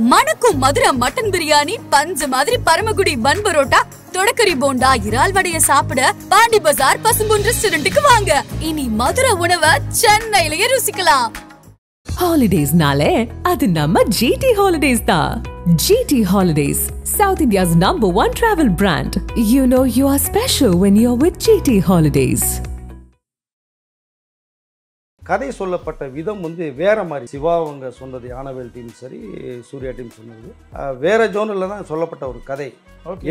மணக்கும் மதுரை மட்டன் பிரியாணி, பஞ்சு மாதிரி பரமக்குடி பன் பரோட்டா, தொடக்கரி போண்டா, இறால் வடைய சாப்பிட பாண்டி பஜார் பசும்பொன் ரெஸ்டாரண்ட்டுக்கு வாங்க. இனி மதுரை உணவை சென்னையிலேயே ருசிக்கலாம். Holidays nale adu namma GT Holidays da. GT Holidays, South India's #1 travel brand. You know you are special when you're with GT Holidays. கதை சொல்லப்பட்ட விதம் வேற மாதிரி. சிவா அவங்க சொன்னது, யானவேல் டீம் சரி, சூர்யா டீம் சொன்னது வேற ஜோனில் தான் சொல்லப்பட்ட ஒரு கதை.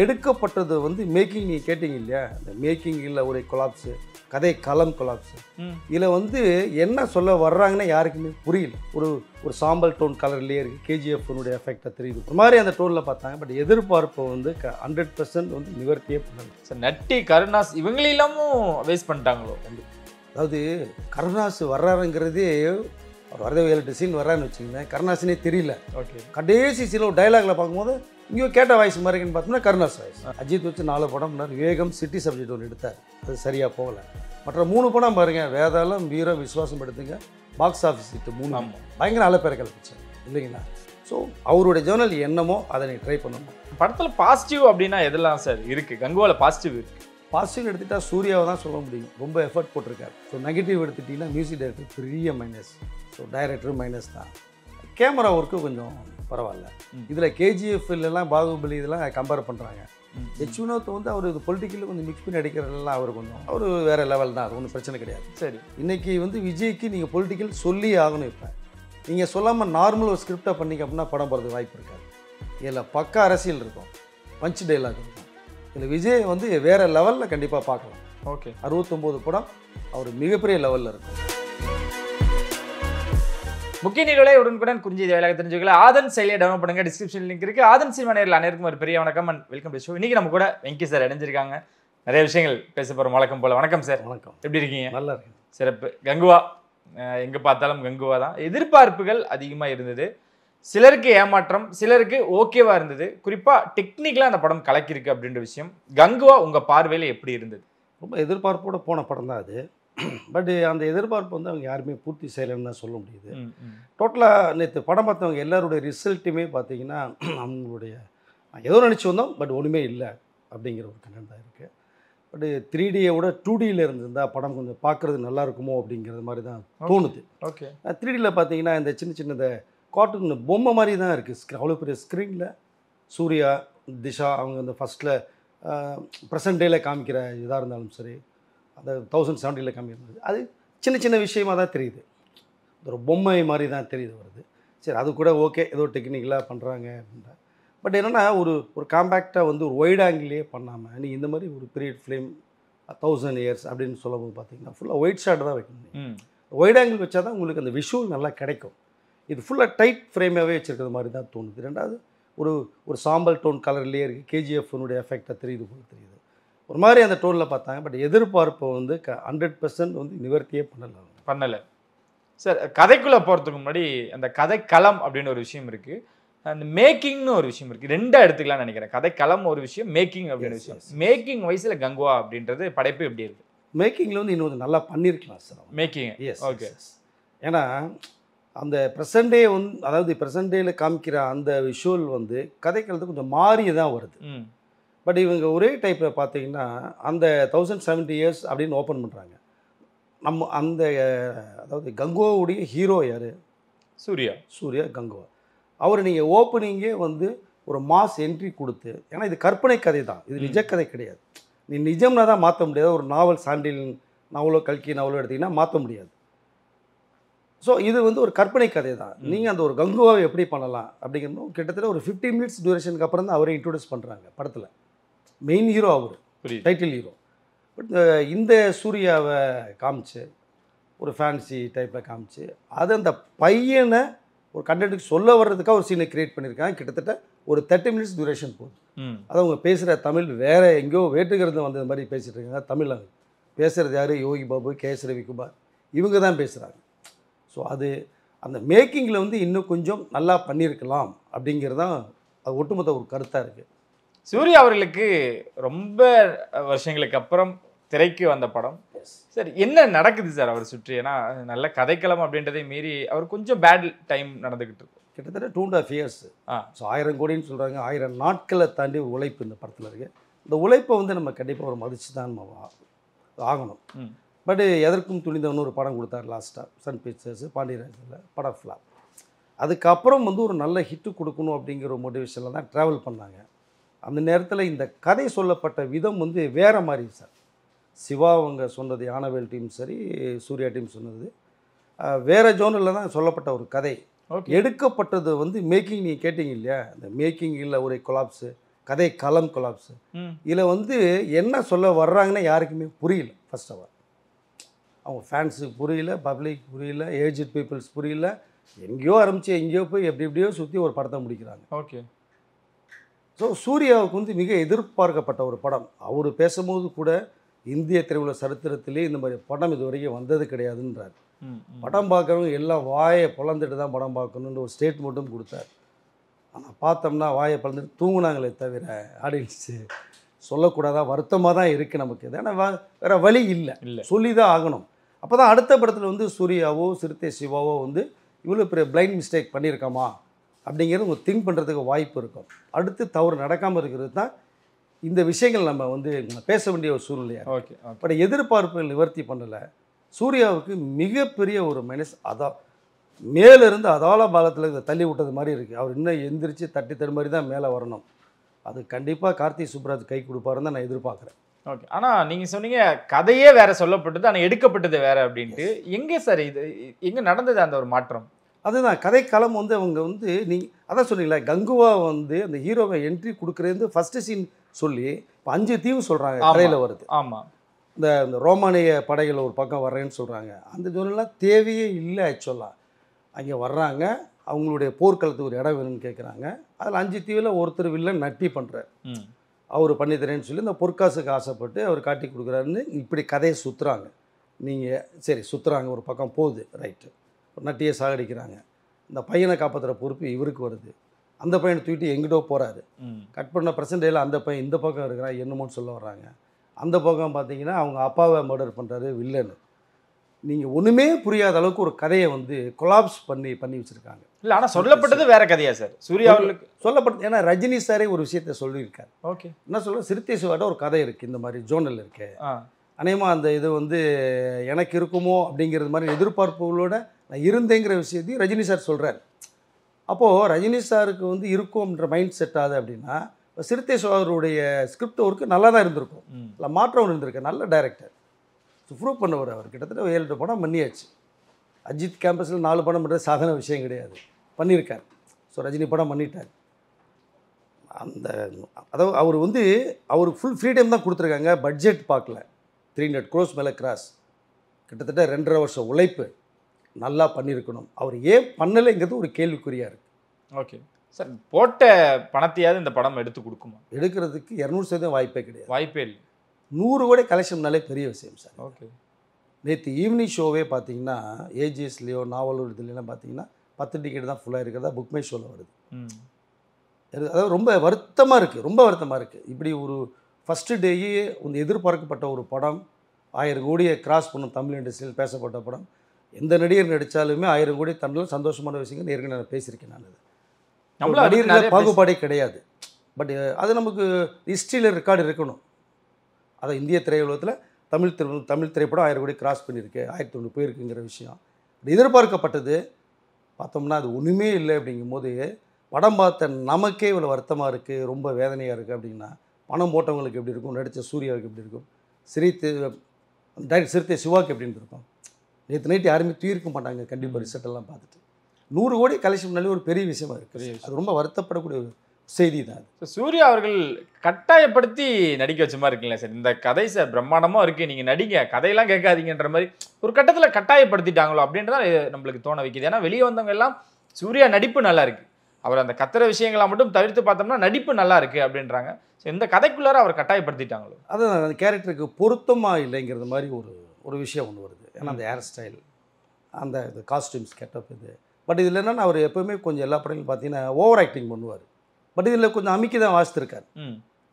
எடுக்கப்பட்டது மேக்கிங். நீங்கள் கேட்டீங்க இல்லையா, இந்த மேக்கிங் இல்லை ஒரு கொலாப்ஸு, கதை களம் கொலாப்ஸு. இதில் என்ன சொல்ல வர்றாங்கன்னு யாருக்குமே புரியல. ஒரு சாம்பல் டோன் கலர்லேயே இருக்குது. கேஜிஎஃப்னுடைய எஃபெக்டாக தெரியுது. ஒரு மாதிரி அந்த டோனில் பார்த்தாங்க. பட் எதிர்பார்ப்பை 100% நிவர்த்தியே பண்ணல. சார் நட்டி கருணாஸ் இவங்களெல்லாமும் வேஸ்ட் பண்ணிட்டாங்களோ? அதாவது கருணாஸ் வர்றாருங்கிறதே அவர் வரதே 7-8 சீன் வர்றான்னு வச்சுக்கோங்க. கருணாஸ்னே தெரியல. ஓகே, கடைசி சீனில் ஒரு டைலாக்ல பார்க்கும்போது இங்கேயோ கேட்ட வாய்ஸ் மாதிரி இருக்குன்னு பார்த்தோம்னா கருணாஸ் வாய்ஸ். அஜித் வச்சு 4 படம் பண்ணார். விவேகம் சிட்டி சப்ஜெக்ட் ஒன்று எடுத்தார், அது சரியாக போகலை. மற்ற 3 படம் பாருங்கள், வேதாளம், வீரம், விஸ்வாசம் எடுத்துங்க, பாக்ஸ் ஆஃபீஸ் ஹிட் 3 பயங்கர நல்ல பேரை கலப்பிச்சார் இல்லைங்களா. ஸோ அவருடைய ஜேர்னல் என்னமோ அதை நீ ட்ரை பண்ணணும். படத்தில் பாசிட்டிவ் அப்படின்னா எதெல்லாம் சார் இருக்குது? கங்குவாவில் பாசிட்டிவ் இருக்குது. பாசிட்டிவ் எடுத்துகிட்டா சூர்யாவை தான் சொல்ல முடியும், ரொம்ப எஃபர்ட் போட்டிருக்காரு. ஸோ நெகட்டிவ் எடுத்துட்டிங்கன்னா மியூசிக் டைரக்டர் பெரிய மைனஸ். ஸோ டைரக்டரும் மைனஸ் தான். கேமரா ஒர்க்கு கொஞ்சம் பரவாயில்ல. இதில் கேஜிஎஃப்லாம் பாகுபலி இதெல்லாம் கம்பேர் பண்ணுறாங்க. வினோத் அவர் இது பொலிட்டிக்கலில் கொஞ்சம் மிக்ஸ் பண்ணி அடிக்கிறதுலாம் அவர் வேறு லெவல் தான். அது ஒன்றும் பிரச்சனை கிடையாது. சரி, இன்றைக்கி விஜய்க்கு நீங்கள் பொலிட்டிக்கல் சொல்லி ஆகணும். இப்போ நீங்கள் சொல்லாமல் நார்மல் ஒரு ஸ்கிரிப்டாக பண்ணிக்க அப்படின்னா படம் போகிறதுக்கு வாய்ப்பு இருக்காது. இதில் பக்கா அரசியல் இருக்கும், பஞ்ச் டைலாக் இருக்கும். இதில் விஜய் வேறு லெவலில் கண்டிப்பாக பார்க்கலாம். ஓகே, 69 படம் அவர் மிகப்பெரிய லெவலில் இருக்கும். முக்கிய நிகழ்வுகளை உடனுக்குடன் குறிஞ்சி வேலையாக தெரிஞ்சுக்கல ஆதன் செயலியை டவுன்லோட் பண்ணுங்க. டிஸ்கிரிப்ஷன் லிங்க் இருக்குது. ஆதன் சினிமா நேரில் அனைவருக்கும் ஒரு பெரிய வணக்கம் அண்ட் வெல்கம் டு ஷோ. இன்றைக்கி நம்ம கூட வெங்கி சார் இணைஞ்சிருக்காங்க. நிறைய விஷயங்கள் பேச போகிறோம் வழக்கம் போல். வணக்கம் சார். வணக்கம். எப்படி இருக்கீங்க? நல்லா இருக்கு. சிறப்பு. கங்குவா, எங்கே பார்த்தாலும் கங்குவா தான். எதிர்பார்ப்புகள் அதிகமாக இருந்தது. சிலருக்கு ஏமாற்றம், சிலருக்கு ஓகேவா இருந்தது. குறிப்பாக டெக்னிக்கலாக அந்த படம் கலக்கிருக்கு அப்படின்ற விஷயம். கங்குவா உங்கள் பார்வையில் எப்படி இருந்தது? ரொம்ப எதிர்பார்ப்போடு போன படம் தான் அது. பட் அந்த எதிர்பார்ப்பு அவங்க யாருமே பூர்த்தி செய்யலைன்னு தான் சொல்ல முடியுது. டோட்டலாக நேற்று படம் பார்த்தவங்க எல்லாருடைய ரிசல்ட்டுமே பார்த்தீங்கன்னா அவங்களுடைய ஏதோ நினச்சி வந்தோம், பட் ஒன்றுமே இல்லை அப்படிங்கிற ஒரு கண்டென்ட் தான் இருக்குது. பட் 3Dயை விட 2Dயில் இருந்திருந்தால் படம் கொஞ்சம் பார்க்குறது நல்லா இருக்குமோ அப்படிங்கிறது மாதிரி தான் தோணுது. ஓகே, 3Dயில் பார்த்தீங்கன்னா இந்த சின்ன கார்ட்டூன் பொம்மை மாதிரி தான் இருக்குது. அவ்வளோ பெரிய ஸ்க்ரீனில் சூர்யா, திஷா அவங்க அந்த ஃபஸ்ட்டில் ப்ரெசன்ட் டேயில் காமிக்கிற இதாக இருந்தாலும் சரி, அந்த 1070 காமிக்கிறது, அது சின்ன விஷயமாக தான் தெரியுது. ஒரு பொம்மை மாதிரி தான் தெரியுது வருது. சரி, அது கூட ஓகே, ஏதோ டெக்னிக்கலாக பண்ணுறாங்க அப்படின்ற. பட் என்னென்னா ஒரு காம்பேக்டாக ஒரு ஒய்ட் ஆங்கிள்லேயே பண்ணாமல் நீ இந்த மாதிரி ஒரு பீரியட் ஃபிலிம் 1000 years அப்படின்னு சொல்லும்போது பார்த்தீங்கன்னா ஃபுல்லாக ஒயிட் ஷாட் தான் வைக்கணும். ஒய்ட் ஆங்கிள் வச்சா தான் உங்களுக்கு அந்த விஷுவல் நல்லா கிடைக்கும். இது ஃபுல்லாக டைட் ஃப்ரேமாகவே வச்சுருக்கிற மாதிரி தான் தோணுது. ரெண்டாவது ஒரு சாம்பல் டோன் கலர்லேயே இருக்குது. கேஜிஎஃப்னுடைய எஃபெக்டாக தெரியுது போல தெரியுது. ஒரு மாதிரி அந்த டோனில் பார்த்தாங்க. பட் எதிர்பார்ப்பை 100% நிவர்த்தியே பண்ணலை சார். கதைக்குள்ளே போகிறதுக்கு முன்னாடி அந்த கதைக்களம் அப்படின்னு ஒரு விஷயம் இருக்குது, அந்த மேக்கிங்னு ஒரு விஷயம் இருக்குது. ரெண்டாக எடுத்துக்கலாம்னு நினைக்கிறேன். கதைக்களம் ஒரு விஷயம், மேக்கிங் அப்படின்னு விஷயம். மேக்கிங் வயசில் கங்குவா அப்படின்றது படைப்பு எப்படி இருக்குது? மேக்கிங்கில் இன்னும் நல்லா பண்ணியிருக்கலாம் சார் மேக்கிங். S, okay. ஏன்னா அந்த ப்ரெசன்ட் டே அதாவது ப்ரெசன்ட் டேயில் காமிக்கிற அந்த விஷுவல் கதைக்களத்துக்கு கொஞ்சம் மாறி தான் வருது. பட் இவங்க ஒரே டைப்பில் பார்த்தீங்கன்னா அந்த 1070 years அப்படின்னு ஓப்பன் பண்ணுறாங்க. நம்ம அந்த அதாவது கங்குவாவுடைய ஹீரோ யார்? சூர்யா கங்குவா. அவர் நீங்கள் ஓப்பனிங்கே ஒரு மாஸ் என்ட்ரி கொடுத்து, ஏன்னா இது கற்பனை கதை தான், இது நிஜ கதை கிடையாது. நீ நிஜம்னா தான் மாற்ற முடியாது. ஒரு நாவல், சாண்டில் நாவலோ கல்கி நாவலோ எடுத்திங்கன்னா மாற்ற முடியாது. ஸோ இது ஒரு கற்பனை கதை தான். நீங்கள் அந்த ஒரு கங்குவாவை எப்படி பண்ணலாம் அப்படிங்கிறது கிட்டத்தட்ட ஒரு 15 minutes டியூரேஷனுக்கு அப்புறம் தான் அவரை இன்ட்ரோடியூஸ் பண்ணுறாங்க படத்தில். மெயின் ஹீரோ அவர், டைட்டில் ஹீரோ. பட் இந்த சூர்யாவை காமிச்சு ஒரு ஃபேன்சி டைப்பில் காமிச்சு அது அந்த பையனை ஒரு கண்டென்ட்டுக்கு சொல்ல வர்றதுக்காக ஒரு சீனை க்ரியேட் பண்ணியிருக்காங்க. கிட்டத்தட்ட ஒரு 30 minutes டியூரேஷன் போகுது. அது அவங்க பேசுகிற தமிழ் வேறு எங்கேயோ வேட்டுக்கிறது வந்தது மாதிரி பேசிகிட்டு இருக்காங்க. தமிழ் அவங்க பேசுகிறது யார்? யோகி பாபு, KS ரவிக்குமார், இவங்க தான் பேசுகிறாங்க. ஸோ அது அந்த மேக்கிங்கில் இன்னும் கொஞ்சம் நல்லா பண்ணியிருக்கலாம் அப்படிங்கிறது தான் அது ஒட்டுமொத்த ஒரு கருத்தாக இருக்குது. சூர்யா அவர்களுக்கு ரொம்ப வருஷங்களுக்கு அப்புறம் திரைக்கு வந்த படம். சார் என்ன நடக்குது சார் அவர் சுற்றி? ஏன்னா நல்ல கதைக்களம் அப்படின்றதை மீறி அவர் கொஞ்சம் பேட் டைம் நடந்துக்கிட்டு இருக்கு. கிட்டத்தட்ட 2.5 years. ஸோ 1000 கோடின்னு சொல்கிறாங்க. 1000 நாட்களை தாண்டி உழைப்பு இந்த படத்தில் இருக்குது. இந்த உழைப்பை வந்து நம்ம கண்டிப்பாக ஒரு மதித்து தான் நம்ம ஆகணும். பட் எதற்கும் துணிந்தவனு ஒரு படம் கொடுத்தார் லாஸ்ட்டாக, சன் பிக்சர்ஸ் பாண்டியராஜில், படம் ஃப்ளாப். அதுக்கப்புறம் வந்து ஒரு நல்ல ஹிட்டு கொடுக்கணும் அப்படிங்கிற ஒரு மோட்டிவேஷனில் தான் ட்ராவல் பண்ணாங்க. அந்த நேரத்தில் இந்த கதை சொல்லப்பட்ட விதம் வந்து வேறு மாதிரி சார். சிவா அவங்க சொன்னது, யானவேல் டீம் சரி, சூர்யா டீம் சொன்னது வேறு ஜோனில் தான் சொல்லப்பட்ட ஒரு கதை. எடுக்கப்பட்டது வந்து மேக்கிங், நீங்கள் கேட்டிங்க இல்லையா, இந்த மேக்கிங் இல்லை ஒரு கொலாப்ஸு, கதை களம் கொலாப்ஸு. இதில் வந்து என்ன சொல்ல வர்றாங்கன்னு யாருக்குமே புரியல. ஃபர்ஸ்ட் ஆஃப் ஆல் அவங்க ஃபேன்ஸுக்கு புரியல, பப்ளிக் புரியல, ஏஜ்ட் பீப்புள்ஸ் புரியல. எங்கேயோ ஆரம்பித்து எங்கேயோ போய் எப்படியோ சுற்றி ஒரு படத்தை முடிக்கிறாங்க. ஓகே. ஸோ சூர்யாவுக்கு வந்து மிக எதிர்பார்க்கப்பட்ட ஒரு படம். அவர் பேசும்போது கூட இந்திய திரையுலக சரித்திரத்திலே இந்த மாதிரி படம் இது வரைக்கும் வந்தது கிடையாதுன்றார். படம் பார்க்குறவங்க எல்லாம் வாயை பொழந்துட்டு தான் படம் பார்க்கணுன்ற ஒரு ஸ்டேட்மெண்ட்டும் கொடுத்தார். ஆனால் பார்த்தோம்னா வாயை பொழந்துட்டு தூங்குனாங்களே தவிர ஆடியன்ஸு சொல்லக்கூடாதா, வருத்தமாக தான் இருக்குது நமக்கு. இது ஏன்னா வேறு வழி இல்லை, சொல்லி தான் ஆகணும். அப்போ தான் அடுத்த படத்தில் வந்து சூர்யாவோ சிறுத்தை சிவாவோ வந்து இவ்வளோ பெரிய பிளைண்ட் மிஸ்டேக் பண்ணியிருக்காமா அப்படிங்கிறது உங்கள் திங்க் பண்ணுறதுக்கு வாய்ப்பு இருக்கும். அடுத்து தவறு நடக்காமல் இருக்கிறது தான் இந்த விஷயங்கள் நம்ம வந்து பேச வேண்டிய ஒரு சூழ்நிலையாக. ஓகே. பட் எதிர்பார்ப்புகள் நிவர்த்தி பண்ணலை. சூர்யாவுக்கு மிகப்பெரிய ஒரு மைனஸ் அதான், மேலேருந்து அதால பாலத்தில் இதை தள்ளி விட்டது மாதிரி இருக்குது. அவர் இன்னும் எந்திரிச்சு தட்டி தரு மாதிரி தான் மேலே வரணும். அது கண்டிப்பாக கார்த்திக் சுப்ராஜ் கை கொடுப்பாருன்னு தான் நான் எதிர்பார்க்குறேன். ஓகே. ஆனால் நீங்கள் சொன்னீங்க கதையே வேறு சொல்லப்பட்டது, ஆனால் எடுக்கப்பட்டது வேறு அப்படின்ட்டு. எங்கே சார் இது எங்கே நடந்தது அந்த ஒரு மாற்றம்? அதுதான் கதைக்களம் வந்து அவங்க வந்து நீங்கள் அதான் சொன்னீங்களா, கங்குவா வந்து அந்த ஹீரோவை என்ட்ரி கொடுக்குறது ஃபஸ்ட்டு சீன் சொல்லி இப்போ 5 தீவு சொல்கிறாங்க கதையில் வருது. ஆமாம். இந்த ரோமானிய படைகள் ஒரு பக்கம் வர்றேன்னு சொல்கிறாங்க. அந்த ஜோனெலாம் தேவையே இல்லை. ஆக்சுவலாக அங்கே வர்றாங்க, அவங்களுடைய போர்க்களத்துக்கு ஒரு இடம் வேணும்னு கேட்குறாங்க. அதில் 5 தீவில் ஒருத்தர் வில்லன் நட்டி பண்ணுறார். அவர் பண்ணித்தரேன்னு சொல்லி இந்த பொற்காசுக்கு ஆசைப்பட்டு அவர் காட்டி கொடுக்குறாருன்னு இப்படி கதையை சுற்றுறாங்க. நீங்கள் சரி சுற்றுறாங்க, ஒரு பக்கம் போகுது, ரைட்டு. நட்டியை சாகடிக்கிறாங்க. இந்த பையனை காப்பாற்றுற பொறுப்பு இவருக்கு வருது. அந்த பையனை தூக்கிட்டு எங்கிட்டோ போகிறாரு. கட் பண்ண ப்ரெசன்ட் டேயில் அந்த பையன் இந்த பக்கம் இருக்கிறான் என்னமோன்னு சொல்ல வர்றாங்க. அந்த பக்கம் பார்த்தீங்கன்னா அவங்க அப்பாவை மர்டர் பண்ணுறாரு வில்லன். நீங்கள் ஒன்றுமே புரியாத அளவுக்கு ஒரு கதையை வந்து கொலாப்ஸ் பண்ணி வச்சுருக்காங்க. இல்லை, ஆனால் சொல்லப்பட்டது வேற கதையா சார்? சூர்யா அவர்களுக்கு சொல்லப்பட்டது ஏன்னா ரஜினி சாரே ஒரு விஷயத்த சொல்லியிருக்காரு. ஓகே. என்ன சொல்ல, சிறுத்தை சிவாட்ட ஒரு கதை இருக்குது, இந்த மாதிரி ஜோனல் இருக்குது. அநேகமாக அந்த இது வந்து எனக்கு இருக்குமோ அப்படிங்கிறது மாதிரி எதிர்பார்ப்புகளோட நான் இருந்தேங்கிற விஷயத்தையும் ரஜினி சார் சொல்கிறார். அப்போது ரஜினி சாருக்கு வந்து இருக்கும்ன்ற மைண்ட் செட் ஆகுது அப்படின்னா சிறுத்தை சிவாருடைய ஸ்கிரிப்ட் ஒர்க்கு நல்லா தான் இருந்திருக்கும், இல்லை மாற்றம் இருந்திருக்கு. நல்ல டைரக்டர், ப்ரூவ் பண்ணவர். அவர் கிட்டத்தட்ட 7-8 படம் பண்ணியாச்சு. அஜித் கேம்பஸில் 4 படம் பண்ணுறது சாதாரண விஷயம் கிடையாது, பண்ணியிருக்கார். ஸோ ரஜினி படம் பண்ணிட்டார். அந்த அதாவது அவர் வந்து அவருக்கு ஃபுல் ஃப்ரீடம் தான் கொடுத்துருக்காங்க. பட்ஜெட் பார்க்கல, 300 crores மேலே கிராஸ், கிட்டத்தட்ட 2.5 வருஷம் உழைப்பு, நல்லா பண்ணியிருக்கணும். அவர் ஏன் பண்ணலைங்கிறது ஒரு கேள்விக்குறியாக இருக்குது. ஓகே சார், போட்ட பணத்தையாவது இந்த படம் எடுத்து கொடுக்குமா? எடுக்கிறதுக்கு 200% வாய்ப்பே கிடையாது, வாய்ப்பே இல்லை. 100 கோடி கலெக்ஷன்னாலே பெரிய விஷயம் சார். ஓகே. நேற்று ஈவினிங் ஷோவே பார்த்தீங்கன்னா ஏஜிஎஸ்லேயோ நாவலூர் இதுலாம் பார்த்தீங்கன்னா 10 டிக்கெட் தான் ஃபுல்லாக இருக்கிறதா புக் மை ஷோவில் வருது. அதாவது ரொம்ப வருத்தமாக இருக்குது, ரொம்ப வருத்தமாக இருக்குது. இப்படி ஒரு ஃபஸ்ட்டு டேயே வந்து எதிர்பார்க்கப்பட்ட ஒரு படம் 1000 கோடியை கிராஸ் பண்ணும், தமிழ் இண்டஸ்ட்ரியில் பேசப்பட்ட படம். எந்த நடிகர் நடித்தாலுமே 1000 கோடி தந்தாலும் சந்தோஷமான விஷயங்கள் ஏற்கனவே நான் பேசியிருக்கேன். நான் நடிகர்கள் பாகுபாடே கிடையாது. பட் அது நமக்கு ஹிஸ்ட்ரியில் ரெக்கார்டு இருக்கணும். அதை இந்திய திரையுலகத்தில் தமிழ் திரைப்படம் 1000 கோடி கிராஸ் பண்ணியிருக்கு, 1001 போயிருக்குங்கிற விஷயம் எதிர்பார்க்கப்பட்டது. பார்த்தோம்னா அது ஒன்றுமே இல்லை. அப்படிங்கும்போது படம் பார்த்த நமக்கே இவ்வளோ வருத்தமாக இருக்குது, ரொம்ப வேதனையாக இருக்குது. அப்படின்னா பணம் போட்டவங்களுக்கு எப்படி இருக்கும், நடித்த சூர்யாவுக்கு எப்படி இருக்கும், சிறுத்தை சிவாவுக்கு எப்படி இருக்கும். நேற்று நைட்டு யாருமே தூயிருக்க மாட்டாங்க கண்டிப்பாக ரிசல்ட்டெல்லாம் பார்த்துட்டு. 100 கோடி கலெக்ஷன் பண்ணாலே ஒரு பெரிய விஷயமா இருக்குது. அது ரொம்ப வருத்தப்படக்கூடிய ஒரு செய்தி தான் அது. சூர்யா அவர்கள் கட்டாயப்படுத்தி நடிக்க வச்ச மாதிரி இருக்குல்ல சார் இந்த கதை சார்? பிரம்மாண்டமாக இருக்குது, நீங்கள் நடிங்க, கதையெல்லாம் கேட்காதீங்கன்ற மாதிரி ஒரு கட்டத்தில் கட்டாயப்படுத்திட்டாங்களோ அப்படின்றதான் நம்மளுக்கு தோண வைக்குது. ஏன்னா வெளியே வந்தவங்க எல்லாம் சூர்யா நடிப்பு நல்லா இருக்குது, அவர் அந்த கத்துற விஷயங்களை மட்டும் தவிர்த்து பார்த்தோம்னா நடிப்பு நல்லா இருக்குது அப்படின்றாங்க. ஸோ இந்த கதைக்குள்ளார அவர் கட்டாயப்படுத்திட்டாங்களோ? அதுதான் அந்த கேரக்டருக்கு பொருத்தமாக இல்லைங்கிறது மாதிரி ஒரு விஷயம் ஒன்று வருது. ஏன்னா அந்த ஹேர் ஸ்டைல், அந்த காஸ்டியூம்ஸ் கெட்டப் இது. பட் இதில் என்னென்னா அவர் எப்போவுமே கொஞ்சம் எல்லா படங்களும் பார்த்தீங்கன்னா ஓவர் ஆக்டிங் பண்ணுவார். பட் இதில் கொஞ்சம் அமைக்கி தான் வாசித்திருக்கார்.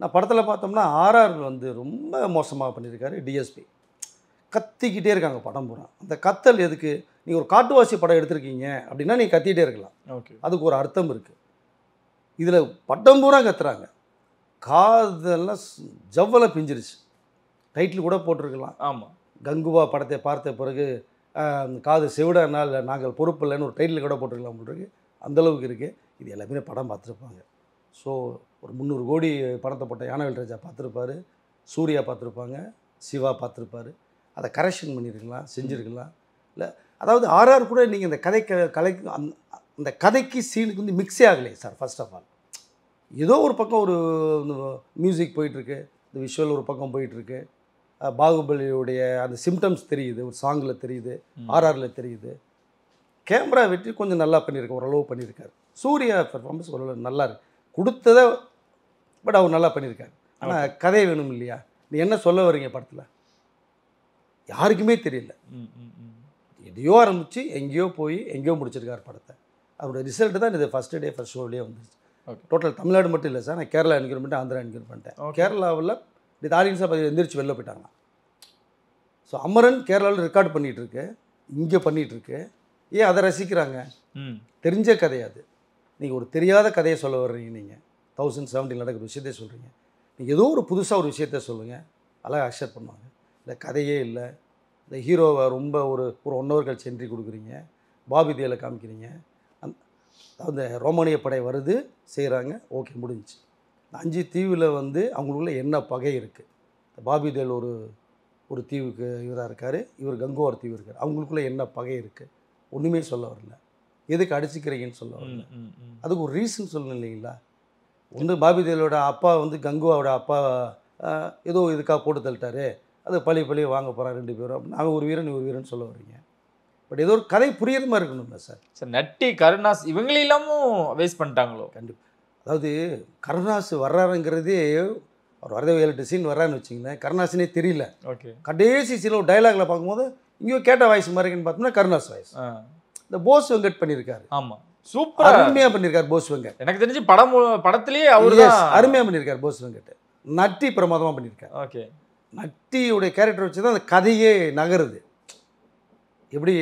நான் படத்தில் பார்த்தோம்னா RR வந்து ரொம்ப மோசமாக பண்ணியிருக்காரு. டிஎஸ்பி கத்திக்கிட்டே இருக்காங்க படம் பூரா. அந்த கத்தல் எதுக்கு? நீங்கள் ஒரு காட்டுவாசி படம் எடுத்திருக்கீங்க அப்படின்னா நீங்கள் கத்திகிட்டே இருக்கலாம். ஓகே, அதுக்கு ஒரு அர்த்தம் இருக்குது. இதில் பட்டம் பூரா கத்துறாங்க, காதெல்லாம் ஜவ்வலை பிஞ்சிருச்சு. டைட்டில் கூட போட்டிருக்கலாம். ஆமாம், கங்குவா படத்தை பார்த்த பிறகு காது செவிடனால் நாங்கள் பொறுப்பு இல்லைன்னு ஒரு டைட்டில் கூட போட்டிருக்கலாம் போட்டிருக்கு. அந்தளவுக்கு இருக்குது. இது எல்லாமே படம் பார்த்துருப்பாங்க. ஸோ ஒரு 300 கோடி படத்தை போட்ட ஞானவேல் ராஜா பார்த்துருப்பாரு, சூர்யா பார்த்துருப்பாங்க, சிவா பார்த்துருப்பாரு. அதை கரெக்ஷன் பண்ணியிருக்கலாம், செஞ்சுருக்கலாம். இல்லை அதாவது ஆர்ஆர் கூட நீங்கள் இந்த கதைக்கு அந்த கதைக்கு சீனுக்கு வந்து மிக்ஸே ஆகலையே சார். ஃபர்ஸ்ட் ஆஃப் ஆல் ஏதோ ஒரு பக்கம் ஒரு மியூசிக் போயிட்டுருக்கு, இந்த விஷுவல் ஒரு பக்கம் போயிட்டுருக்கு, பாகுபலியுடைய அந்த சிம்டம்ஸ் தெரியுது, ஒரு சாங்கில் தெரியுது, ஆர்ஆரில் தெரியுது. கேமரா வெற்றி கொஞ்சம் நல்லா பண்ணியிருக்காரு, ஓரளவு பண்ணியிருக்காரு. சூர்யா பெர்ஃபார்மன்ஸ் ஓரளவு நல்லா இருக்கு, கொடுத்ததை பட் அவர் நல்லா பண்ணியிருக்காரு. ஆனால் கதை வேணும் இல்லையா? நீ என்ன சொல்ல வரீங்க படத்தில் யாருக்குமே தெரியல. எதையோ ஆரம்பித்து எங்கேயோ போய் எங்கேயோ முடிச்சிருக்கார் படத்தை. அவரோட ரிசல்ட் தான் இது ஃபஸ்ட்டு டே ஃபஸ்ட் ஷோலேயே வந்துச்சு. டோட்டல் தமிழ்நாடு மட்டும் இல்லை சார், நான் கேரளா என்கொயர் பண்ணிட்டேன், ஆந்திரா என்கொயர் பண்ணிட்டேன். கேரளாவில் இது ஆடியன்ஸாக எந்திரிச்சு வெளில போயிட்டாங்க. ஸோ அமரன் கேரளாவில் ரெக்கார்ட் பண்ணிகிட்ருக்கு, இங்கே பண்ணிகிட்ருக்கு. ஏன் அதை ரசிக்கிறாங்க? தெரிஞ்ச கதை அது. நீங்கள் ஒரு தெரியாத கதையை சொல்ல வர்றீங்க. நீங்கள் 1070 நடக்கிற விஷயத்தை சொல்கிறீங்க. நீங்கள் ஏதோ ஒரு புதுசாக ஒரு விஷயத்த சொல்லுங்கள், அழகாக அக்செப்ட் பண்ணுவாங்க. இல்லை கதையே இல்லை, இந்த ஹீரோவை ரொம்ப ஒரு 1 hour கழிச்சு என்ட்ரி கொடுக்குறீங்க, பாபி தேலை காமிக்கிறீங்க. அந்த ரோமானிய படை வருது, செய்கிறாங்க, ஓகே முடிஞ்சிச்சு. 5 தீவில் வந்து அவங்களுக்குள்ள என்ன பகை இருக்குது? பாபி தேல் ஒரு தீவுக்கு இவராக இருக்கார், இவர் கங்குவார் தீவு இருக்கார். அவங்களுக்குள்ள என்ன பகை இருக்குது? ஒன்றுமே சொல்ல வரல. எதுக்கு அடிச்சுக்கிறீங்கன்னு சொல்ல வரல. அதுக்கு ஒரு ரீசன் சொல்லணும் இல்லைங்களா? ஒன்று பாபி தேலோட அப்பா வந்து கங்குவாவோட அப்பா ஏதோ இதுக்காக போட்டு தள்ளிட்டாரு, அது பழி வாங்க போகிறான் 2 பேரும். நாங்கள் ஒரு வீரன் ஒரு வீரன் சொல்ல வரீங்க. பட் ஏதோ ஒரு கதை புரியுற மாதிரி இருக்கணும்ல சார். சார் நட்டி கருணாஸ் இவங்களெல்லாமும் வேஸ்ட் பண்ணிட்டாங்களோ? கண்டிப்பாக. அதாவது கருணாஸ் வர்றாருங்கிறதே அவர் வரதே 7-8 சீன் வர்றான்னு வச்சிங்களேன், கருணாஸ்னே தெரியல. ஓகே, கடைசி சீனில் ஒரு டைலாகில் பார்க்கும்போது இங்கேயோ கேட்ட வாய்ஸ் மாதிரி இருக்குன்னு பார்த்தோம்னா கருணாஸ் வாய்ஸ். இந்த போஸ் வெங்கட் பண்ணியிருக்காரு. ஆமாம், சூப்பர் அருமையாக பண்ணியிருக்காரு போஸ் வெங்கட். எனக்கு தெரிஞ்சு படத்திலேயே அவர் அருமையாக பண்ணியிருக்காரு போஸ் வெங்கட். நட்டி பிரமாதமாக பண்ணியிருக்காரு. ஓகே, நட்டியுடைய கேரக்டர் வச்சு தான் அந்த கதையே நகருது. எப்படி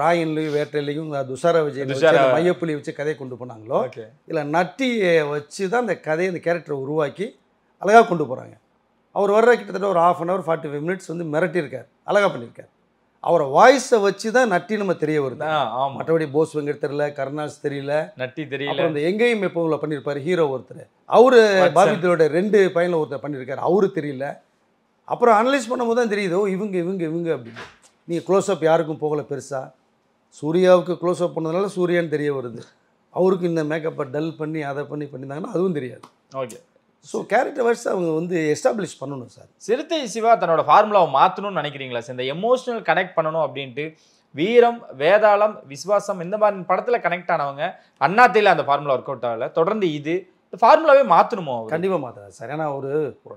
ராயன்லையும் வேட்டையிலையும் துஷாரா விஜய் மையப்புலி வச்சு கதையை கொண்டு போனாங்களோ, இல்லை நட்டியை வச்சு தான் அந்த கதையை அந்த கேரக்டரை உருவாக்கி அழகாக கொண்டு போகிறாங்க. அவர் வர்ற கிட்டத்தட்ட ஒரு 1/2 hour 45 minutes வந்து மிரட்டியிருக்கார், அழகாக பண்ணியிருக்கார். அவரை வாய்ஸை வச்சு தான் நட்டி நம்ம தெரிய வருது. மற்றபடி போஸ் வெங்கட் தெரியல, கருணாஸ் தெரியல, நட்டி தெரியல. அந்த எங்கேயும் எப்போவில் பண்ணியிருப்பார் ஹீரோ ஒருத்தர், அவரு பாபித்தரோட 2 பையனில் ஒருத்தர் பண்ணியிருக்காரு, அவரு தெரியல. அப்புறம் அனலைஸ் பண்ணும்போது தான் தெரியுதோ இவங்க அப்படின்னு. நீங்கள் க்ளோஸ்அப் யாருக்கும் போகலை பெருசாக. சூர்யாவுக்கு க்ளோஸ்அப் பண்ணதுனால சூர்யான்னு தெரிய வருது. அவருக்கு இந்த மேக்கப்பை டல் பண்ணி அதை பண்ணியிருந்தாங்கன்னா அதுவும் தெரியாது. ஓகே, ஸோ கேரக்டர் வைஸ் அவங்க வந்து எஸ்டாப்ளிஷ் பண்ணணும் சார். சிறுத்தை சிவா தன்னோட ஃபார்முலாவை மாற்றணும்னு நினைக்கிறீங்களா சார்? இந்த எமோஷனல் கனெக்ட் பண்ணணும் அப்படின்ட்டு வீரம், வேதாளம், விஸ்வாசம் இந்த மாதிரி படத்தில் கனெக்ட் ஆனவங்க அண்ணாத்தையில் அந்த ஃபார்முலா ஒர்க் அவுட் ஆகலை. தொடர்ந்து இந்த ஃபார்முலாவே மாற்றணுமோ? கண்டிப்பாக மாற்றாது சார். ஏன்னா ஒரு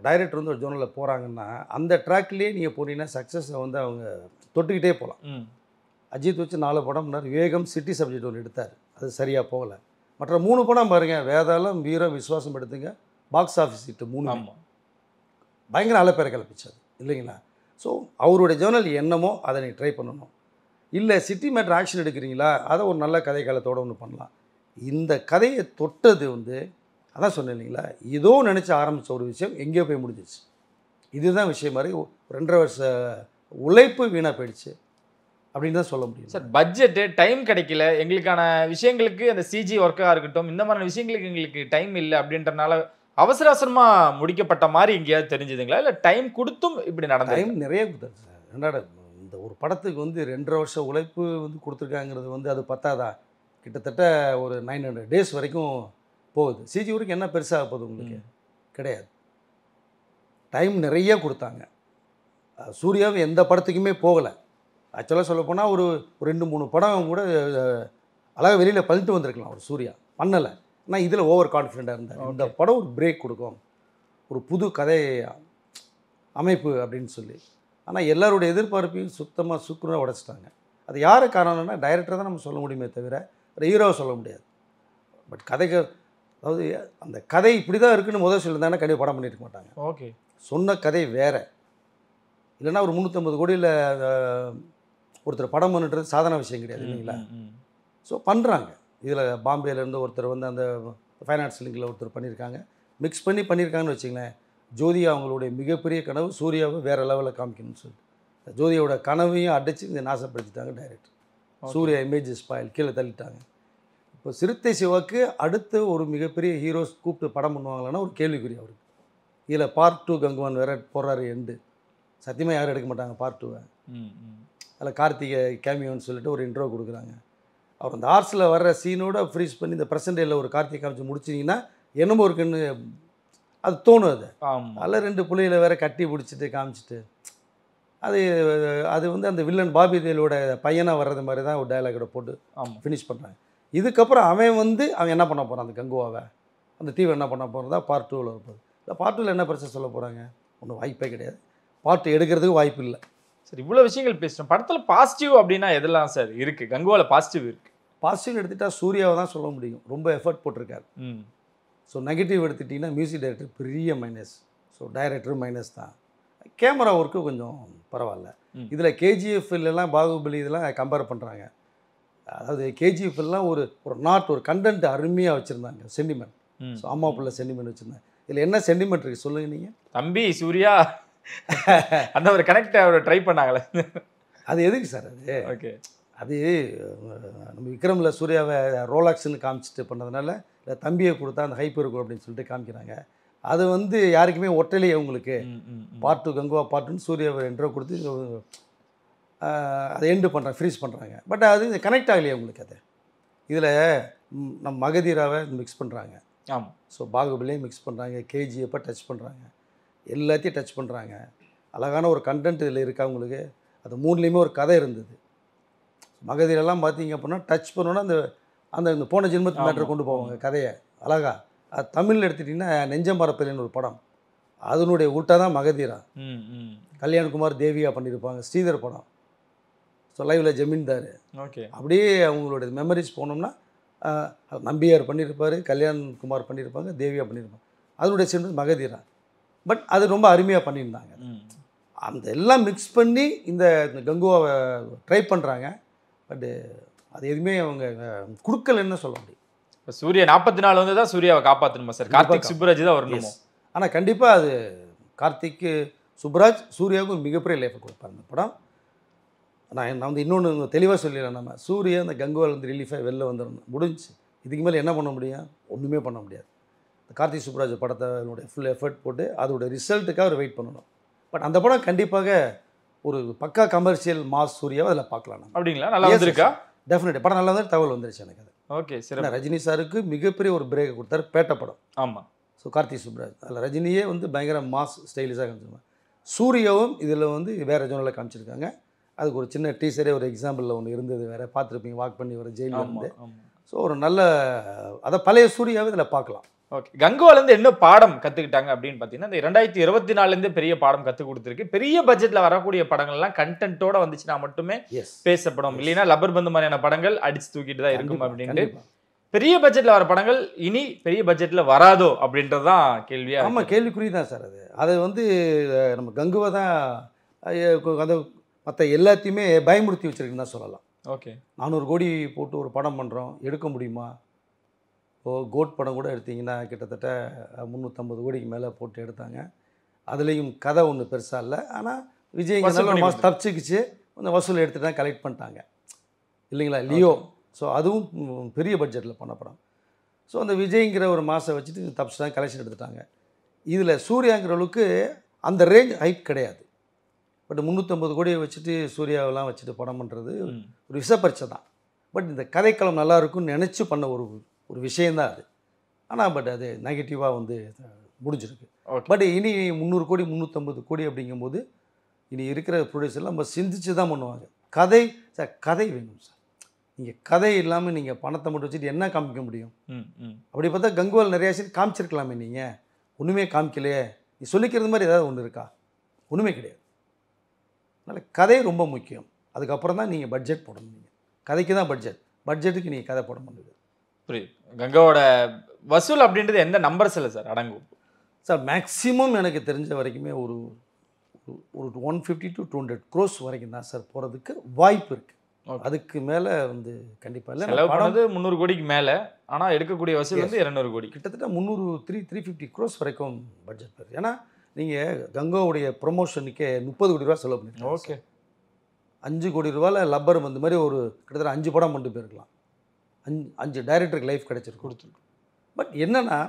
டைரக்டர் வந்து ஒரு ஜோனலில் போகிறாங்கன்னா அந்த ட்ராக்லேயே நீங்கள் போனீங்கன்னா சக்ஸஸை வந்து அவங்க தொட்டுக்கிட்டே போகலாம். அஜித் வச்சு 4 படம் பண்ணார். விவேகம் சிட்டி சப்ஜெக்ட் ஒன்று எடுத்தார், அது சரியாக போகலை. மற்ற 3 படம் பாருங்கள், வேதாளம், வீரம், விஸ்வாசம் எடுத்துங்க, பாக்ஸ் ஆஃபீஸ் ஹிட் 3 பயங்கர அலப்பேரை கிளப்பிச்சது இல்லைங்களா? ஸோ அவருடைய ஜேர்னல் என்னமோ அதை நீ ட்ரை பண்ணணும். இல்லை சிட்டி மேட்டர் ஆக்ஷன் எடுக்கிறீங்களா, அதை ஒரு நல்ல கதை காலத்தோடு ஒன்று பண்ணலாம். இந்த கதையை தொட்டது வந்து அதான் சொன்னேன் இல்லைங்களா, ஏதோ நினச்சி ஆரம்பித்த ஒரு விஷயம் எங்கேயோ போய் முடிஞ்சிச்சு. இதுதான் விஷயம் மாதிரி 2.5 வருஷ உழைப்பு வீணாக போயிடுச்சு அப்படின்னு தான் சொல்ல முடியும் சார். பட்ஜெட்டு டைம் கிடைக்கல எங்களுக்கான விஷயங்களுக்கு, அந்த சிஜி ஒர்க்காக இருக்கட்டும், இந்த மாதிரி விஷயங்களுக்கு எங்களுக்கு டைம் இல்லை அப்படின்றனால அவசரமாக முடிக்கப்பட்ட மாதிரி எங்கேயாவது தெரிஞ்சுதுங்களா, இல்லை டைம் கொடுத்தும் இப்படி நடந்த? டைம் நிறைய கொடுத்தாரு சார். என்னடா இந்த ஒரு படத்துக்கு வந்து 2.5 வருஷ உழைப்பு வந்து கொடுத்துருக்காங்கிறது வந்து அது பத்தாதா? கிட்டத்தட்ட ஒரு 900 days வரைக்கும் போகுது. சிஜி வரைக்கும் என்ன பெருசாக போகுது உங்களுக்கு? கிடையாது. டைம் நிறைய கொடுத்தாங்க. சூர்யாவும் எந்த படத்துக்குமே போகலை. ஆக்சுவலாக சொல்ல போனால் ஒரு 2-3 படம் கூட அழகாக வெளியில் பண்ணிட்டு வந்திருக்கலாம் ஒரு சூர்யா, பண்ணலை. ஆனால் இதில் ஓவர் கான்ஃபிடெண்ட்டாக இருந்தார். இந்த படம் ஒரு பிரேக் கொடுக்கும், ஒரு புது கதை அமைப்பு அப்படின்னு சொல்லி. ஆனால் எல்லாருடைய எதிர்பார்ப்பையும் சுத்தமாக சுக்குறாக உடைச்சிட்டாங்க. அது யார் காரணம்னா டைரக்டரை தான் நம்ம சொல்ல முடியுமே தவிர ஹீரோவை சொல்ல முடியாது. பட் கதைக்கு அதாவது அந்த கதை இப்படி தான் இருக்குன்னு முதல் சொல்லியிருந்தாங்கன்னா கண்டிப்பாக படம் பண்ணியிருக்க மாட்டாங்க. ஓகே, சொன்ன கதை வேறு. இல்லைன்னா ஒரு 350 கோடியில் ஒருத்தர் படம் பண்ணுறது சாதாரண விஷயம் கிடையாது இல்லைங்களா. ஸோ பண்ணுறாங்க. இதில் பாம்பேலேருந்து ஒருத்தர் வந்து அந்த ஃபைனான்ஸ் லிங்கில் ஒருத்தர் பண்ணியிருக்காங்க, மிக்ஸ் பண்ணியிருக்காங்கன்னு வச்சுங்களேன். ஜோதி அவங்களுடைய மிகப்பெரிய கனவு சூர்யாவை வேறு லெவலில் காமிக்கணும்னு சொல்லிட்டு ஜோதியோட கனவையும் அடித்து இதை நாசப்படுத்திட்டாங்க டைரக்டர். சூர்யா இமேஜ் ஸ்பாயில் கீழே தள்ளிட்டாங்க. இப்போ சிறுத்தை சிவாக்கு அடுத்து ஒரு மிகப்பெரிய ஹீரோஸ் கூப்பிட்டு படம் பண்ணுவாங்களான்னா ஒரு கேள்விக்குறி அவருக்கு. இதில் பார்ட் 2 கங்குவான் வேற போடுறாரு எண்டு. சத்தியமாக யாரும் எடுக்க மாட்டாங்க பார்ட் 2. அதில் கார்த்திகை கேமியோன்னு சொல்லிட்டு ஒரு இன்ட்ரோ கொடுக்குறாங்க. அவர் அந்த ஆர்ட்ஸில் வர்ற சீனோட ஃப்ரீஸ் பண்ணி இந்த ப்ரெசன்ட் டேயில் ஒரு கார்த்திகை காமிச்சு முடிச்சிங்கன்னா என்னமோ இருக்குன்னு அது தோணும். அதில் 2 புள்ளையில வேற கட்டி பிடிச்சிட்டு காமிச்சிட்டு அது வந்து அந்த வில்லன் பாபி தேலோட பையனாக வர்றது மாதிரி தான் ஒரு டயலாகோட போட்டு ஃபினிஷ் பண்ணுறாங்க. இதுக்கப்புறம் அவன் என்ன பண்ண போகிறான், அந்த கங்குவாவை அந்த தீவை என்ன பண்ண போகிறதா பார்ட் 2ல் வரப்போகுது. இல்லை பார்ட் 2ல் என்ன பிரச்சனை சொல்ல போகிறாங்க, ஒன்றும் வாய்ப்பே கிடையாது. பார்ட் எடுக்கிறதுக்கு வாய்ப்பு இல்லை. சார் இவ்வளோ விஷயங்கள் பேசுகிறோம். படத்தில் பாசிட்டிவ் அப்படின்னா எதெல்லாம் சார் இருக்குது? கங்குவாவில் பாசிட்டிவ் இருக்குது. பாசிட்டிவ் எடுத்துகிட்டா சூர்யாவை தான் சொல்ல முடியும், ரொம்ப எஃபர்ட் போட்டிருக்காரு. ஸோ நெகட்டிவ் எடுத்துட்டிங்கன்னா மியூசிக் டைரக்டர் பெரிய மைனஸ். ஸோ டைரக்டரும் மைனஸ் தான். கேமரா ஒர்க்கு கொஞ்சம் பரவாயில்ல. இதில் கேஜிஎஃப்லாம் பாகுபலி இதெல்லாம் கம்பேர் பண்ணுறாங்க. அதாவது கேஜிஎஃப்லாம் ஒரு ஒரு கண்டென்ட் அருமையாக வச்சுருந்தாங்க, சென்டிமெண்ட். ஸோ அம்மா பிள்ளை சென்டிமெண்ட் வச்சுருந்தாங்க. இதில் என்ன சென்டிமெண்ட் இருக்குது சொல்லுங்கள் நீங்கள். தம்பி சூர்யா அந்த ஒரு கனெக்ட் அவர் ட்ரை பண்ணாங்களே, அது எதுக்கு சார் அது? ஓகே, அது நம்ம விக்ரமில் சூர்யாவை ரோலாக்ஸ்ன்னு காமிச்சிட்டு பண்ணதுனால இல்லை தம்பியை கொடுத்தா அந்த ஹைப் இருக்கும் அப்படின்னு சொல்லிட்டு காமிக்கிறாங்க. அது வந்து யாருக்குமே ஒட்டலையே உங்களுக்கு. பார்ட் 2 கங்குவா பார்ட்டுன்னு சூர்யாவை என்ட்ரோ கொடுத்து அதை எண்டு பண்ணுறாங்க, ஃப்ரீஸ் பண்ணுறாங்க. பட் அது கனெக்ட் ஆகலையே உங்களுக்கு. அது இதில் நம்ம மகதீராவை மிக்ஸ் பண்ணுறாங்க. ஆமாம். ஸோ பாகுபலியும் மிக்ஸ் பண்ணுறாங்க, கேஜிஎஃப்பை டச் பண்ணுறாங்க, எல்லாத்தையும் டச் பண்ணுறாங்க. அழகான ஒரு கண்டென்ட் இதில் இருக்கா உங்களுக்கு. அது 3லேயுமே ஒரு கதை இருந்தது. மகதீரெல்லாம் பார்த்தீங்க அப்படின்னா டச் பண்ணோன்னா அந்த போன ஜென்மத்து மேட்டரை கொண்டு போவாங்க கதையை அழகா. அது தமிழில் எடுத்துட்டிங்கன்னா நெஞ்சம் மரப்பில்லைன்னு ஒரு படம், அதனுடைய உல்ட்டா தான் மகதீரா. கல்யாண்குமார் தேவியா பண்ணியிருப்பாங்க, ஸ்ரீதர் படம். ஸோ லைவில் ஜமீன்தார். ஓகே, அப்படியே அவங்களுடைய மெமரிஸ் போனோம்னா நம்பியார் பண்ணியிருப்பார், கல்யாண்குமார் பண்ணியிருப்பாங்க, தேவியா பண்ணியிருப்பாங்க. அதனுடைய சேர்ந்து மகதீரா. பட் அது ரொம்ப அருமையாக பண்ணியிருந்தாங்க. அந்த எல்லாம் மிக்ஸ் பண்ணி இந்த கங்குவாவை ட்ரை பண்ணுறாங்க. பட்டு அது எதுவுமே அவங்க கொடுக்கலன்னு சொல்ல முடியும். இப்போ சூர்யா 44 வந்து தான் சூர்யாவை காப்பாற்றணுமா சார்? கார்த்திக் சுப்புராஜ் தான் வரணுமோ? ஆனால் கண்டிப்பாக அது கார்த்திக் சுப்புராஜ் சூர்யாவுக்கும் மிகப்பெரிய லைஃபை கொடுப்பார் அந்த படம். நான் வந்து இன்னொன்று தெளிவாக சொல்லிடலாம். நம்ம சூர்யா அந்த கங்குவால் வந்து ரிலீஃபாக வெளில வந்துடணும், முடிஞ்சு. இதுக்கு மேலே என்ன பண்ண முடியும்? ஒன்றுமே பண்ண முடியாது. கார்த்திக் சுப்புராஜ் படத்தினுடைய ஃபுல் எஃபர்ட் போட்டு அதோட ரிசல்ட்டுக்காக அவர் வெயிட் பண்ணணும். பட் அந்த படம் கண்டிப்பாக ஒரு பக்கா கமர்ஷியல் மாஸ் சூர்யாவை அதில் பார்க்கலாம். அப்படிங்களா? நல்லா வந்திருக்கா? டெஃபினெட்லி படம் நல்லா தான் தகவல் வந்துருச்சு எனக்கு. அது ஓகே, சரி. ரஜினி சாருக்கு மிகப்பெரிய ஒரு பிரேக்கை கொடுத்தாரு பேட்ட படம். ஆமாம். ஸோ கார்த்திக் சுப்புராஜ் அதில் ரஜினியே வந்து பயங்கர மாஸ் ஸ்டைலிஷாக காமிச்சிருப்பாங்க. சூர்யாவும் இதில் வந்து வேறு ஜோனில் காமிச்சிருக்காங்க. அதுக்கு ஒரு சின்ன டீசரே ஒரு எக்ஸாம்பிளில் ஒன்று இருந்தது, வேறு பார்த்துருப்பீங்க, வாக் பண்ணி வர ஜெயிலில் இருந்து. ஸோ ஒரு நல்ல அதை பழைய சூர்யாவை இதில் பார்க்கலாம். ஓகே, கங்குவாலேருந்து என்ன பாடம் கற்றுக்கிட்டாங்க அப்படின்னு பார்த்தீங்கன்னா, இந்த 2024 பெரிய பாடம் கற்றுக் கொடுத்துருக்கு. பெரிய பட்ஜெட்டில் வரக்கூடிய படங்கள்லாம் கண்டென்ட்டோட வந்துச்சுன்னா மட்டுமே பேசப்படும், இல்லைன்னா லப்பர் பந்து மாதிரியான படங்கள் அடிச்சு தூக்கிட்டு தான் இருக்கும் அப்படின்ட்டு. பெரிய பட்ஜெட்டில் வர படங்கள் இனி பெரிய பட்ஜெட்டில் வராதோ அப்படின்றது தான் கேள்வியாக. ஆமாம், கேள்விக்குறி தான் சார். அது வந்து நம்ம கங்குவை தான் அதை மற்ற எல்லாத்தையுமே பயமுறுத்தி வச்சுருக்குன்னு தான் சொல்லலாம். ஓகே, 400 கோடி போட்டு ஒரு படம் பண்ணுறோம், எடுக்க முடியுமா? இப்போது கோட் படம் கூட எடுத்திங்கன்னா கிட்டத்தட்ட 350 கோடிக்கு மேலே போட்டு எடுத்தாங்க. அதுலேயும் கதை ஒன்றும் பெருசாக இல்லை. ஆனால் விஜய்ங்க மாதம் தப்பிச்சுக்கிச்சு, கொஞ்சம் வசூல் எடுத்து தான் கலெக்ட் பண்ணிட்டாங்க இல்லைங்களா, லியோ. ஸோ அதுவும் பெரிய பட்ஜெட்டில் பண்ண படம். ஸோ அந்த விஜய்ங்கிற ஒரு மாதம் வச்சுட்டு தப்பிச்சு தான் கலெக்ஷன் எடுத்துட்டாங்க. இதில் சூர்யாங்கிற அளவுக்கு அந்த ரேஞ்ச் ஹைப் கிடையாது. பட் 350 கோடியை வச்சுட்டு சூர்யாவெல்லாம் வச்சுட்டு படம் பண்ணுறது ஒரு விஷப்பரிச்சை தான். பட் இந்த கதைக்களம் நல்லா இருக்குன்னு நினச்சி பண்ண ஒரு விஷயந்தான் அது. ஆனால் பட் அது நெகட்டிவாக வந்து முடிஞ்சிருக்கு. பட் இனி 300 கோடி 350 கோடி அப்படிங்கும்போது இனி இருக்கிற ப்ரொடியூசர்லாம் நம்ம சிந்திச்சு தான் பண்ணுவாங்க. கதை சார், கதை வேணும் சார். நீங்கள் கதை இல்லாமல் நீங்கள் பணத்தை மட்டும் வச்சுட்டு என்ன காமிக்க முடியும்? அப்படி பார்த்தா கங்குவால் நிறையா சீன் காமிச்சிருக்கலாமே, நீங்கள் ஒன்றுமே காமிக்கலையே. நீ சொல்லிக்கிறது மாதிரி ஏதாவது ஒன்று இருக்கா? ஒன்றுமே கிடையாது. அதனால் கதை ரொம்ப முக்கியம். அதுக்கப்புறம் தான் நீங்கள் பட்ஜெட் போடணும். நீங்கள் கதைக்கு தான் பட்ஜெட்டுக்கு நீங்கள் கதை போட முடியாது. புரியுது. கங்காவோட வசூல் அப்படின்றது எந்த நம்பர்ஸ் இல்லை சார் அடங்கும்? சார் மேக்ஸிமம் எனக்கு தெரிஞ்ச வரைக்குமே ஒரு ஒரு 150 to 200 crores வரைக்கும் தான் சார் போகிறதுக்கு வாய்ப்பு இருக்குது. அதுக்கு மேலே வந்து கண்டிப்பாக இல்லை. செலவு பண்ணது 300 கோடிக்கு மேலே, ஆனால் எடுக்கக்கூடிய வசூல் வந்து 200 கோடி, கிட்டத்தட்ட 350 crores வரைக்கும் பட்ஜெட் வருது. ஏன்னா நீங்கள் கங்காவுடைய ப்ரொமோஷனுக்கே 30 கோடி ரூபா செலவு பண்ணிருக்கீங்க. ஓகே, 5 கோடி ரூபாயில் லப்பர் வந்து மாதிரி ஒரு கிட்டத்தட்ட 5 படம் கொண்டு போயிருக்கலாம். 5 டைரக்டருக்கு லைஃப் கிடச்சிருக்கு கொடுத்துருக்கு. பட் என்னென்னா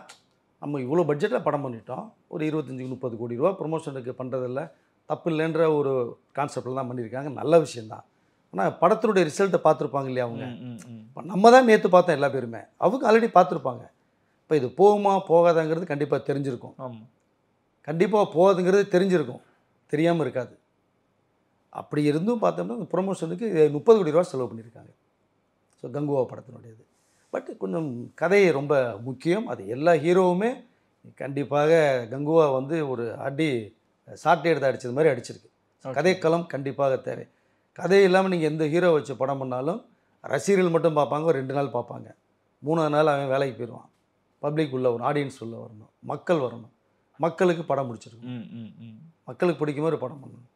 நம்ம இவ்வளோ பட்ஜெட்டில் படம் பண்ணிட்டோம், ஒரு 25-30 கோடி ரூபா ப்ரொமோஷனுக்கு பண்ணுறதில்ல தப்பு இல்லைன்ற ஒரு கான்செப்டில் தான் பண்ணியிருக்காங்க. நல்ல விஷயந்தான். ஆனால் படத்தினுடைய ரிசல்ட்டை பார்த்துருப்பாங்க இல்லையா அவங்க. இப்போ நம்ம தான் நேற்று பார்த்தோம் எல்லா பேருமே, அவங்க ஆல்ரெடி பார்த்துருப்பாங்க. இப்போ இது போகுமா போகாதாங்கிறது கண்டிப்பாக தெரிஞ்சிருக்கும். ஆமாம், கண்டிப்பாக போகாதுங்கிறது தெரிஞ்சிருக்கும், தெரியாமல் இருக்காது. அப்படி இருந்தும் பார்த்தோம்னா இந்த ப்ரொமோஷனுக்கு 30 கோடி ரூபா செலவு பண்ணியிருக்காங்க. ஸோ கங்குவா படத்தினுடையது. பட் கொஞ்சம் கதை ரொம்ப முக்கியம். அது எல்லா ஹீரோவுமே கண்டிப்பாக கங்குவா வந்து ஒரு சாட்டை எடுத்து அடித்தது மாதிரி அடிச்சிருக்கு. கதைக்களம் கண்டிப்பாக தேவை. கதை இல்லாமல் நீங்கள் எந்த ஹீரோ வச்சு படம் பண்ணாலும் ரசிகர்கள் மட்டும் பார்ப்பாங்க, ஒரு 2 நாள் பார்ப்பாங்க, 3ஆவது நாள் அவன் வேலைக்கு போயிடுவான். பப்ளிக் உள்ள வரணும், ஆடியன்ஸ் உள்ள வரணும், மக்கள் வரணும், மக்களுக்கு படம் பிடிச்சிருக்கும், மக்களுக்கு பிடிக்கும் மாதிரி படம் பண்ணணும்.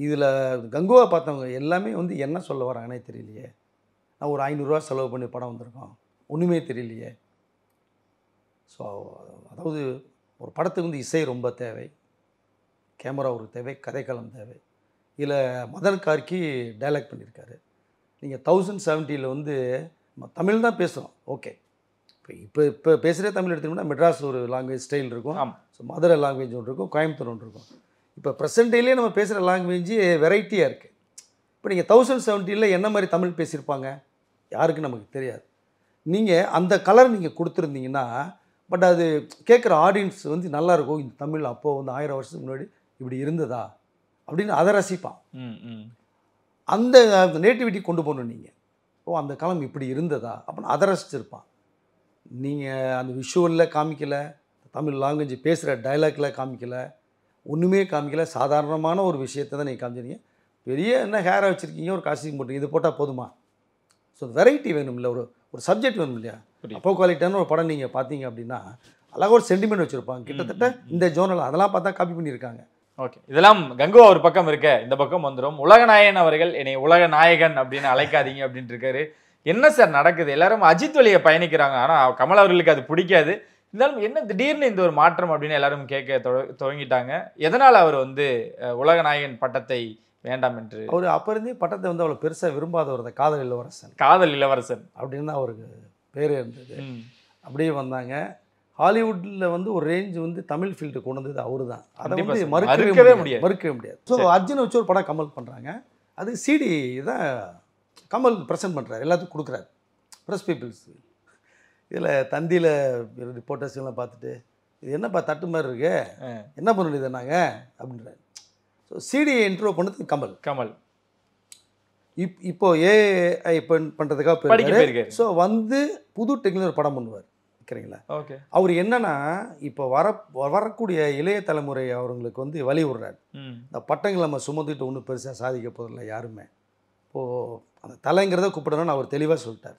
இதில் கங்குவா பார்த்தவங்க எல்லாமே வந்து என்ன சொல்ல வராங்கன்னே தெரியலையே. நான் ஒரு 500 ரூபா செலவு பண்ணி படம் வந்திருக்கோம், ஒன்றுமே தெரியலையே. ஸோ அதாவது ஒரு படத்துக்கு வந்து இசை ரொம்ப தேவை, கேமரா ஒரு தேவை, கதைக்களம் தேவை. இதில் மதன் கார்கி டைலாக் பண்ணியிருக்காரு. நீங்கள் 1070 வந்து நம்ம தமிழ் தான் பேசுகிறோம், ஓகே. இப்போ பேசுகிற தமிழ் எடுத்துக்கிட்டோம்னா மெட்ராஸ் ஒரு லாங்குவேஜ் ஸ்டைல் இருக்கும், ஸோ மதுரை லாங்குவேஜ் ஒன்று இருக்கும், கோயம்புத்தூர் ஒன்று இருக்கும். இப்போ ப்ரெசென்ட் டேலேயே நம்ம பேசுகிற லாங்குவேஜ் வெரைட்டியாக இருக்குது. இப்போ நீங்கள் 1070 என்ன மாதிரி தமிழ் பேசியிருப்பாங்க யாருக்கு நமக்கு தெரியாது. நீங்கள் அந்த கலர் நீங்கள் கொடுத்துருந்தீங்கன்னா, பட் அது கேட்குற ஆடியன்ஸ் வந்து நல்லாயிருக்கும், இந்த தமிழ் அப்போது வந்து 1000 வருஷத்துக்கு முன்னாடி இப்படி இருந்ததா அப்படின்னு அதை ரசிப்பான். அந்த நேட்டிவிட்டி கொண்டு போகணும் நீங்கள். அந்த காலம் இப்படி இருந்ததா அப்படின்னு அதை ரசிச்சிருப்பான். நீங்கள் அந்த விஷுவலில் காமிக்கலை, தமிழ் லாங்குவேஜ் பேசுகிற டைலாக்ல காமிக்கலை, ஒன்றுமே காமிக்கலை, சாதாரணமான ஒரு விஷயத்தை தான் நீங்கள் காமிச்சிருக்கீங்க. பெரிய என்ன ஹேராக வச்சுருக்கீங்க, ஒரு காஸ்டியூம் போட்டுருக்கீங்க, இது போட்டால் போதுமா? ஸோ வெரைட்டி வேணும் இல்லை, ஒரு சப்ஜெக்ட் வேணும் இல்லையா. அப்போ குவாலிட்டியான ஒரு படம் நீங்கள் பார்த்தீங்க அப்படின்னா அழகாக ஒரு சென்டிமெண்ட் வச்சுருப்பாங்க. கிட்டத்தட்ட இந்த ஜோனல் அதெல்லாம் பார்த்தா காப்பி பண்ணியிருக்காங்க. ஓகே, இதெல்லாம் கங்குவா ஒரு பக்கம் இருக்க, இந்த பக்கம் வந்துடும் உலகநாயகன் அவர்கள் என்னை உலக நாயகன் அப்படின்னு அழைக்காதீங்க அப்படின்ட்டு இருக்காரு. என்ன சார் நடக்குது? எல்லாரும் அஜித் வழியை பயணிக்கிறாங்க, ஆனால் கமல் அவர்களுக்கு அது பிடிக்காது. இருந்தாலும் என்ன திடீர்னு இந்த ஒரு மாற்றம் அப்படின்னு எல்லாரும் கேட்க துவங்கிட்டாங்க. எதனால் அவர் வந்து உலகநாயகன் பட்டத்தை வேண்டாம் என்று? அவர் அப்போ இருந்தே பட்டத்தை வந்து அவ்வளோ பெருசாக விரும்பாதவர் தான். காதல் இளவரசன் அப்படின்னு தான் அவருக்கு பேர் இருந்தது. அப்படியே வந்தாங்க. ஹாலிவுட்டில் வந்து ஒரு ரேஞ்ச் வந்து தமிழ் ஃபீல்டு கொண்டு வந்தது அவரு தான். அதை வந்து மறுக்கவே முடியாது. ஸோ அர்ஜுனை வச்சு ஒரு படம் கமல் பண்ணுறாங்க. அது சிடி தான் கமல் ப்ரெசென்ட் பண்ணுறாரு, எல்லாத்துக்கும் கொடுக்குறாரு ப்ரெஸ் பீப்புள்ஸ். இதில் தந்தியில் ரிப்போர்ட்டர்ஸ்லாம் பார்த்துட்டு இது என்னப்பா தட்டு மாதிரி இருக்கு, என்ன பண்ண வேண்டியது நாங்கள் அப்படின்றாரு. ஸோ சிடியை இன்ட்ரோ பண்ணது கமல். இப்போ ஏஐ பண்ணுறதுக்காக போயிருக்காரு. ஸோ வந்து புது டெக்னிக் ஒரு படம் பண்ணுவார், சரிங்களா. ஓகே, அவர் என்னன்னா இப்போ வரக்கூடிய இளைய தலைமுறை அவங்களுக்கு வந்து வழி விடுறாரு. இந்த பட்டங்களை நம்ம சுமந்துட்டு ஒன்றும் பெருசாக சாதிக்க போதில்லை யாருமே. இப்போது அந்த தலைங்கிறத கூப்பிடணும்னு அவர் தெளிவாக சொல்லிட்டார்.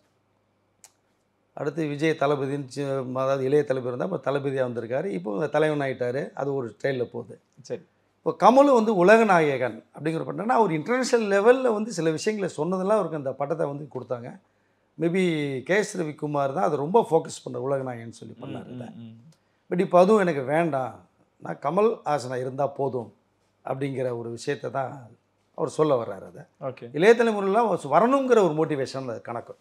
அடுத்து விஜய் தளபதின்னு அதாவது இளைய தளபதி இருந்தால் இப்போ தளபதியாக வந்திருக்காரு, இப்போ தலைவன் ஆகிட்டார், அது ஒரு ஸ்டைலில் போகுது. சரி, இப்போ கமலும் வந்து உலகநாயகன் அப்படிங்கிற பட்டம்னா அவர் இன்டர்நேஷ்னல் லெவலில் வந்து சில விஷயங்களை சொன்னதெல்லாம் அவருக்கு அந்த பட்டத்தை வந்து கொடுத்தாங்க. மேபி கேஎஸ் ரவிக்குமார் தான் அது ரொம்ப ஃபோக்கஸ் பண்ணுற உலகநாயகன் சொல்லி பண்ணார். பட் இப்போ அதுவும் எனக்கு வேண்டாம், நான் கமல் ஹாசனா இருந்தால் போதும் அப்படிங்கிற ஒரு விஷயத்தை தான் அவர் சொல்ல வர்றாரு. அதை ஓகே, இளைய தலைமுறைலாம் வரணுங்கிற ஒரு மோட்டிவேஷன் அது கணக்கு.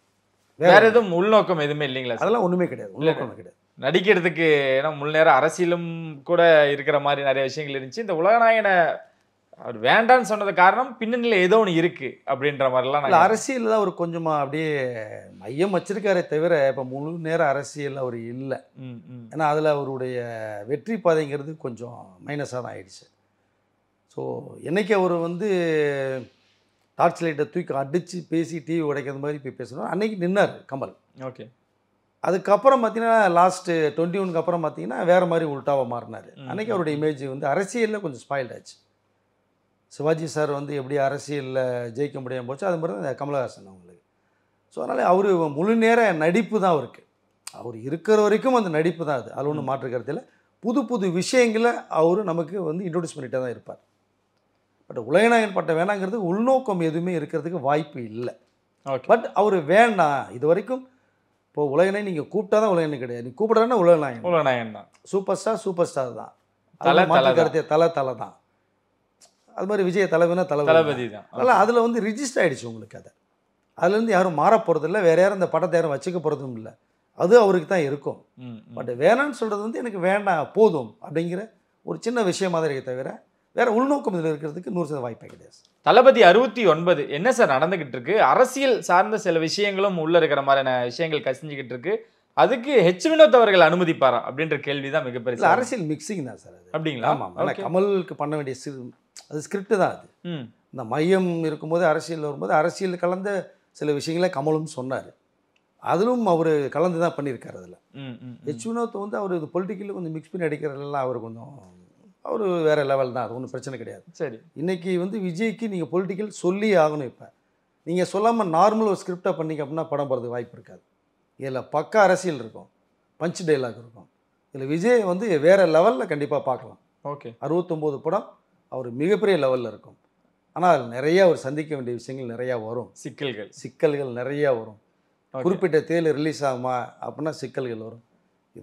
வேற எதுவும் உள்நோக்கம் எதுவுமே இல்லைங்களா? அதெல்லாம் ஒன்றுமே கிடையாது, உள்நோக்கம் கிடையாது. நடிக்கிறதுக்கு ஏன்னா முழு நேரம் அரசியலும் கூட இருக்கிற மாதிரி நிறைய விஷயங்கள் இருந்துச்சு. இந்த உலகநாயகனை அவர் வேண்டான்னு சொன்னது காரணம் பின்னணியில் ஏதோ ஒன்று இருக்குது அப்படின்ற மாதிரிலாம். இல்லை, அரசியல் தான் அவர் கொஞ்சமாக அப்படியே மையம் வச்சிருக்காரே தவிர இப்போ முழு நேரம் அரசியல் அவர் இல்லை. ஏன்னா அதில் அவருடைய வெற்றி பாதைங்கிறது கொஞ்சம் மைனஸாக தான் ஆயிடுச்சு. ஸோ என்னைக்கு அவர் வந்து டார்ச் லைட்டை தூக்கி அடித்து பேசி டிவி உடைக்கிற மாதிரி போய் பேசணும், அன்னைக்கு நின்னார் கமல். ஓகே, அதுக்கப்புறம் பார்த்தீங்கன்னா லாஸ்ட்டு 21க்கு அப்புறம் பார்த்தீங்கன்னா வேறு மாதிரி உல்ட்டாவாக மாறினார். அன்றைக்கி அவருடைய இமேஜ் வந்து அரசியலில் கொஞ்சம் ஸ்பாயில்ட் ஆச்சு. சிவாஜி சார் வந்து எப்படி அரசியலில் ஜெயிக்க முடியாமல் போச்சு, அது மாதிரி தான் கமலஹாசன் அவங்களுக்கு. ஸோ அதனால் அவர் முழு நேர நடிப்பு தான் அவருக்கு, அவர் இருக்கிற வரைக்கும் அந்த நடிப்பு தான் அது ஒன்றும் மாற்று கருத்தில். புது புது விஷயங்களை அவர் நமக்கு வந்து இன்ட்ரோடியூஸ் பண்ணிகிட்டே தான் இருப்பார். பட் உலகநாயகன் பட்டம் வேணாங்கிறது உள்நோக்கம் எதுவுமே இருக்கிறதுக்கு வாய்ப்பு இல்லை. ஓகே. பட் அவர் வேண்டாம் இது வரைக்கும். இப்போ உலகநாயகன் நீங்கள் கூப்பிட்டா தான் உலகநாயகன் கிடையாது, நீ கூப்பிட்றன்னா உலகநாயகன். உலகநாயகன் தான். சூப்பர் ஸ்டார் தான். தலை கருத்து தலை தான். அது மாதிரி விஜய் தலைவனா தளபதி தான். அதனால் அதில் வந்து ரிஜிஸ்டர் ஆகிடுச்சு உங்களுக்கு. அதுலேருந்து யாரும் மாற போகிறதில்ல, வேறு யாரும் இந்த படத்தை யாரும் வச்சுக்க போகிறதும் இல்லை. அது அவருக்கு தான் இருக்கும். பட் வேணான்னு சொல்கிறது வந்து எனக்கு வேண்டாம் போதும் அப்படிங்கிற ஒரு சின்ன விஷயமாக தான் இருக்க தவிர வேறு உள்நோக்கம் இதில் இருக்கிறதுக்கு 100% வாய்ப்பே கிடையாது. தளபதி 69 என்ன சார் நடந்துகிட்டு இருக்கு? அரசியல் சார்ந்த சில விஷயங்களும் உள்ள இருக்கிற மாதிரியான விஷயங்கள் கசிஞ்சுக்கிட்டு இருக்கு. அதுக்கு வினோத் அவர்கள் அனுமதிப்பாரா அப்படின்ற கேள்வி தான் மிகப்பெரிய அரசியல் மிக்சிங் தான் சார் அது. அப்படிங்களா? ஆமாம். ஆனால் கமலுக்கு பண்ண வேண்டிய அது ஸ்கிரிப்ட் தான் அது. இந்த மையம் இருக்கும்போது அரசியல் வரும்போது அரசியல் கலந்த சில விஷயங்களை கமலும் சொன்னார். அதிலும் அவர் கலந்து தான் பண்ணியிருக்காரு. அதில் வினோத் வந்து அவர் இது பொலிட்டிக்கலில் கொஞ்சம் மிக்ஸ் பண்ணி அடிக்கிறதுலாம் அவர் கொஞ்சம் அவர் வேறு லெவல் தான். அது ஒன்றும் பிரச்சனை கிடையாது. சரி. இன்றைக்கி வந்து விஜய்க்கு நீங்கள் பொலிட்டிக்கல் சொல்லி ஆகணும். இப்போ நீங்கள் சொல்லாமல் நார்மல் ஒரு ஸ்கிரிப்டாக பண்ணிங்க அப்படின்னா படம் போகிறதுக்கு வாய்ப்பு இருக்காது. இதில் பக்கா அரசியல் இருக்கும், பஞ்ச் டைலாக் இருக்கும். இதில் விஜய் வந்து வேறு லெவலில் கண்டிப்பாக பார்க்கலாம். ஓகே. 69 படம் அவர் மிகப்பெரிய லெவலில் இருக்கும். ஆனால் அதில் நிறையா அவர் சந்திக்க வேண்டிய விஷயங்கள் நிறையா வரும். சிக்கல்கள் நிறையா வரும். குறிப்பிட்ட தேதி ரிலீஸ் ஆகுமா அப்படின்னா சிக்கல்கள் வரும்.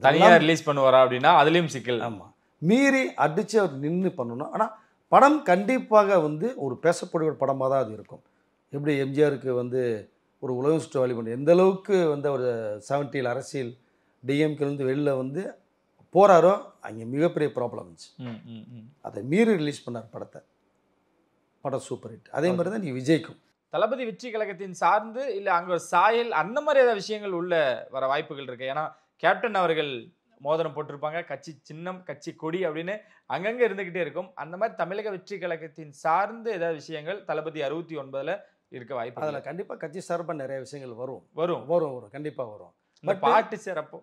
தனியாக ரிலீஸ் பண்ணுவாரா அப்படின்னா அதுலேயும் சிக்கல். ஆமாம். மீறி அடித்து அவர் நின்று பண்ணணும். ஆனால் படம் கண்டிப்பாக வந்து ஒரு பேசக்கூடிய ஒரு படமாக தான் அது இருக்கும். எப்படி எம்ஜிஆருக்கு வந்து ஒரு உலகம் சுற்று வழி பண்ணி எந்த அளவுக்கு வந்து அவர் 70 அரசியல் டிஎம்கேலேருந்து வெளில வந்து போகிறாரோ அங்கே மிகப்பெரிய ப்ராப்ளம் இருந்துச்சு. அதை மீறி ரிலீஸ் பண்ணார் படத்தை. படம் சூப்பர் ஹிட். அதே மாதிரி தான் நீ விஜய்க்கும் தளபதி வெற்றி கழகத்தின் சார்ந்து இல்லை அங்கே சாயல் அந்த மாதிரி ஏதாவது விஷயங்கள் உள்ள வர வாய்ப்புகள் இருக்கு. ஏன்னா கேப்டன் அவர்கள் மோதிரம் போட்டிருப்பாங்க, கட்சி சின்னம் கட்சி கொடி அப்படின்னு அங்கங்கே இருந்துக்கிட்டே இருக்கும். அந்த மாதிரி தமிழக வெற்றி கழகத்தின் சார்ந்து ஏதாவது விஷயங்கள் தளபதி 69 இருக்க வாய்ப்பு. அதில் கண்டிப்பாக கட்சி சார்பாக நிறைய விஷயங்கள் வரும் வரும் வரும் வரும் கண்டிப்பாக வரும். பட் பாட்டு சார் அப்போ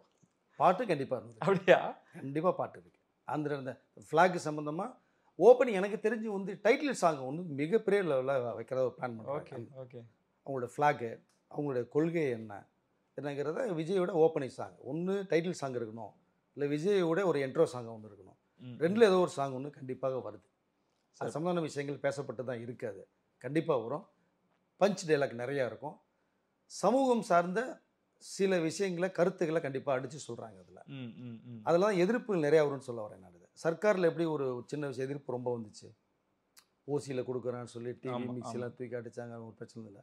பாட்டு கண்டிப்பாக இருந்தது. அப்படியா? கண்டிப்பாக பாட்டு இருக்கு. அந்த ஃப்ளாக் சம்மந்தமாக ஓப்பனிங் எனக்கு தெரிஞ்சு வந்து டைட்டில் சாங் ஒன்று மிகப்பெரிய லெவலில் வைக்கிறத பிளான் பண்ணுறாங்க. ஓகே. அவங்களோட ஃப்ளாகு அவங்களுடைய கொள்கை என்னங்கிறத விஜயோட ஓப்பனிங் சாங் ஒன்று டைட்டில் சாங் இருக்கணும், இல்லை விஜயோட ஒரு என்ட்ரோ சாங் ஒன்று இருக்கணும். ரெண்டில் ஏதோ ஒரு சாங் ஒன்று கண்டிப்பாக வருது. அது சம்பந்தமான விஷயங்கள் பேசப்பட்டு தான் இருக்காது. கண்டிப்பாக வரும். பஞ்ச் டைலாக் நிறையா இருக்கும். சமூகம் சார்ந்த சில விஷயங்களை கருத்துக்களை கண்டிப்பாக அடித்து சொல்கிறாங்க. அதில் தான் எதிர்ப்புகள் நிறையா வரும்னு சொல்ல வரேன். நான் சர்க்காரில் எப்படி ஒரு சின்ன விஷயம் எதிர்ப்பு ரொம்ப வந்துச்சு, ஓசியில் கொடுக்குறான்னு சொல்லி டிவி மிக்சிலாம் தூக்கி அடித்தாங்க, ஒரு பிரச்சனை இல்லை.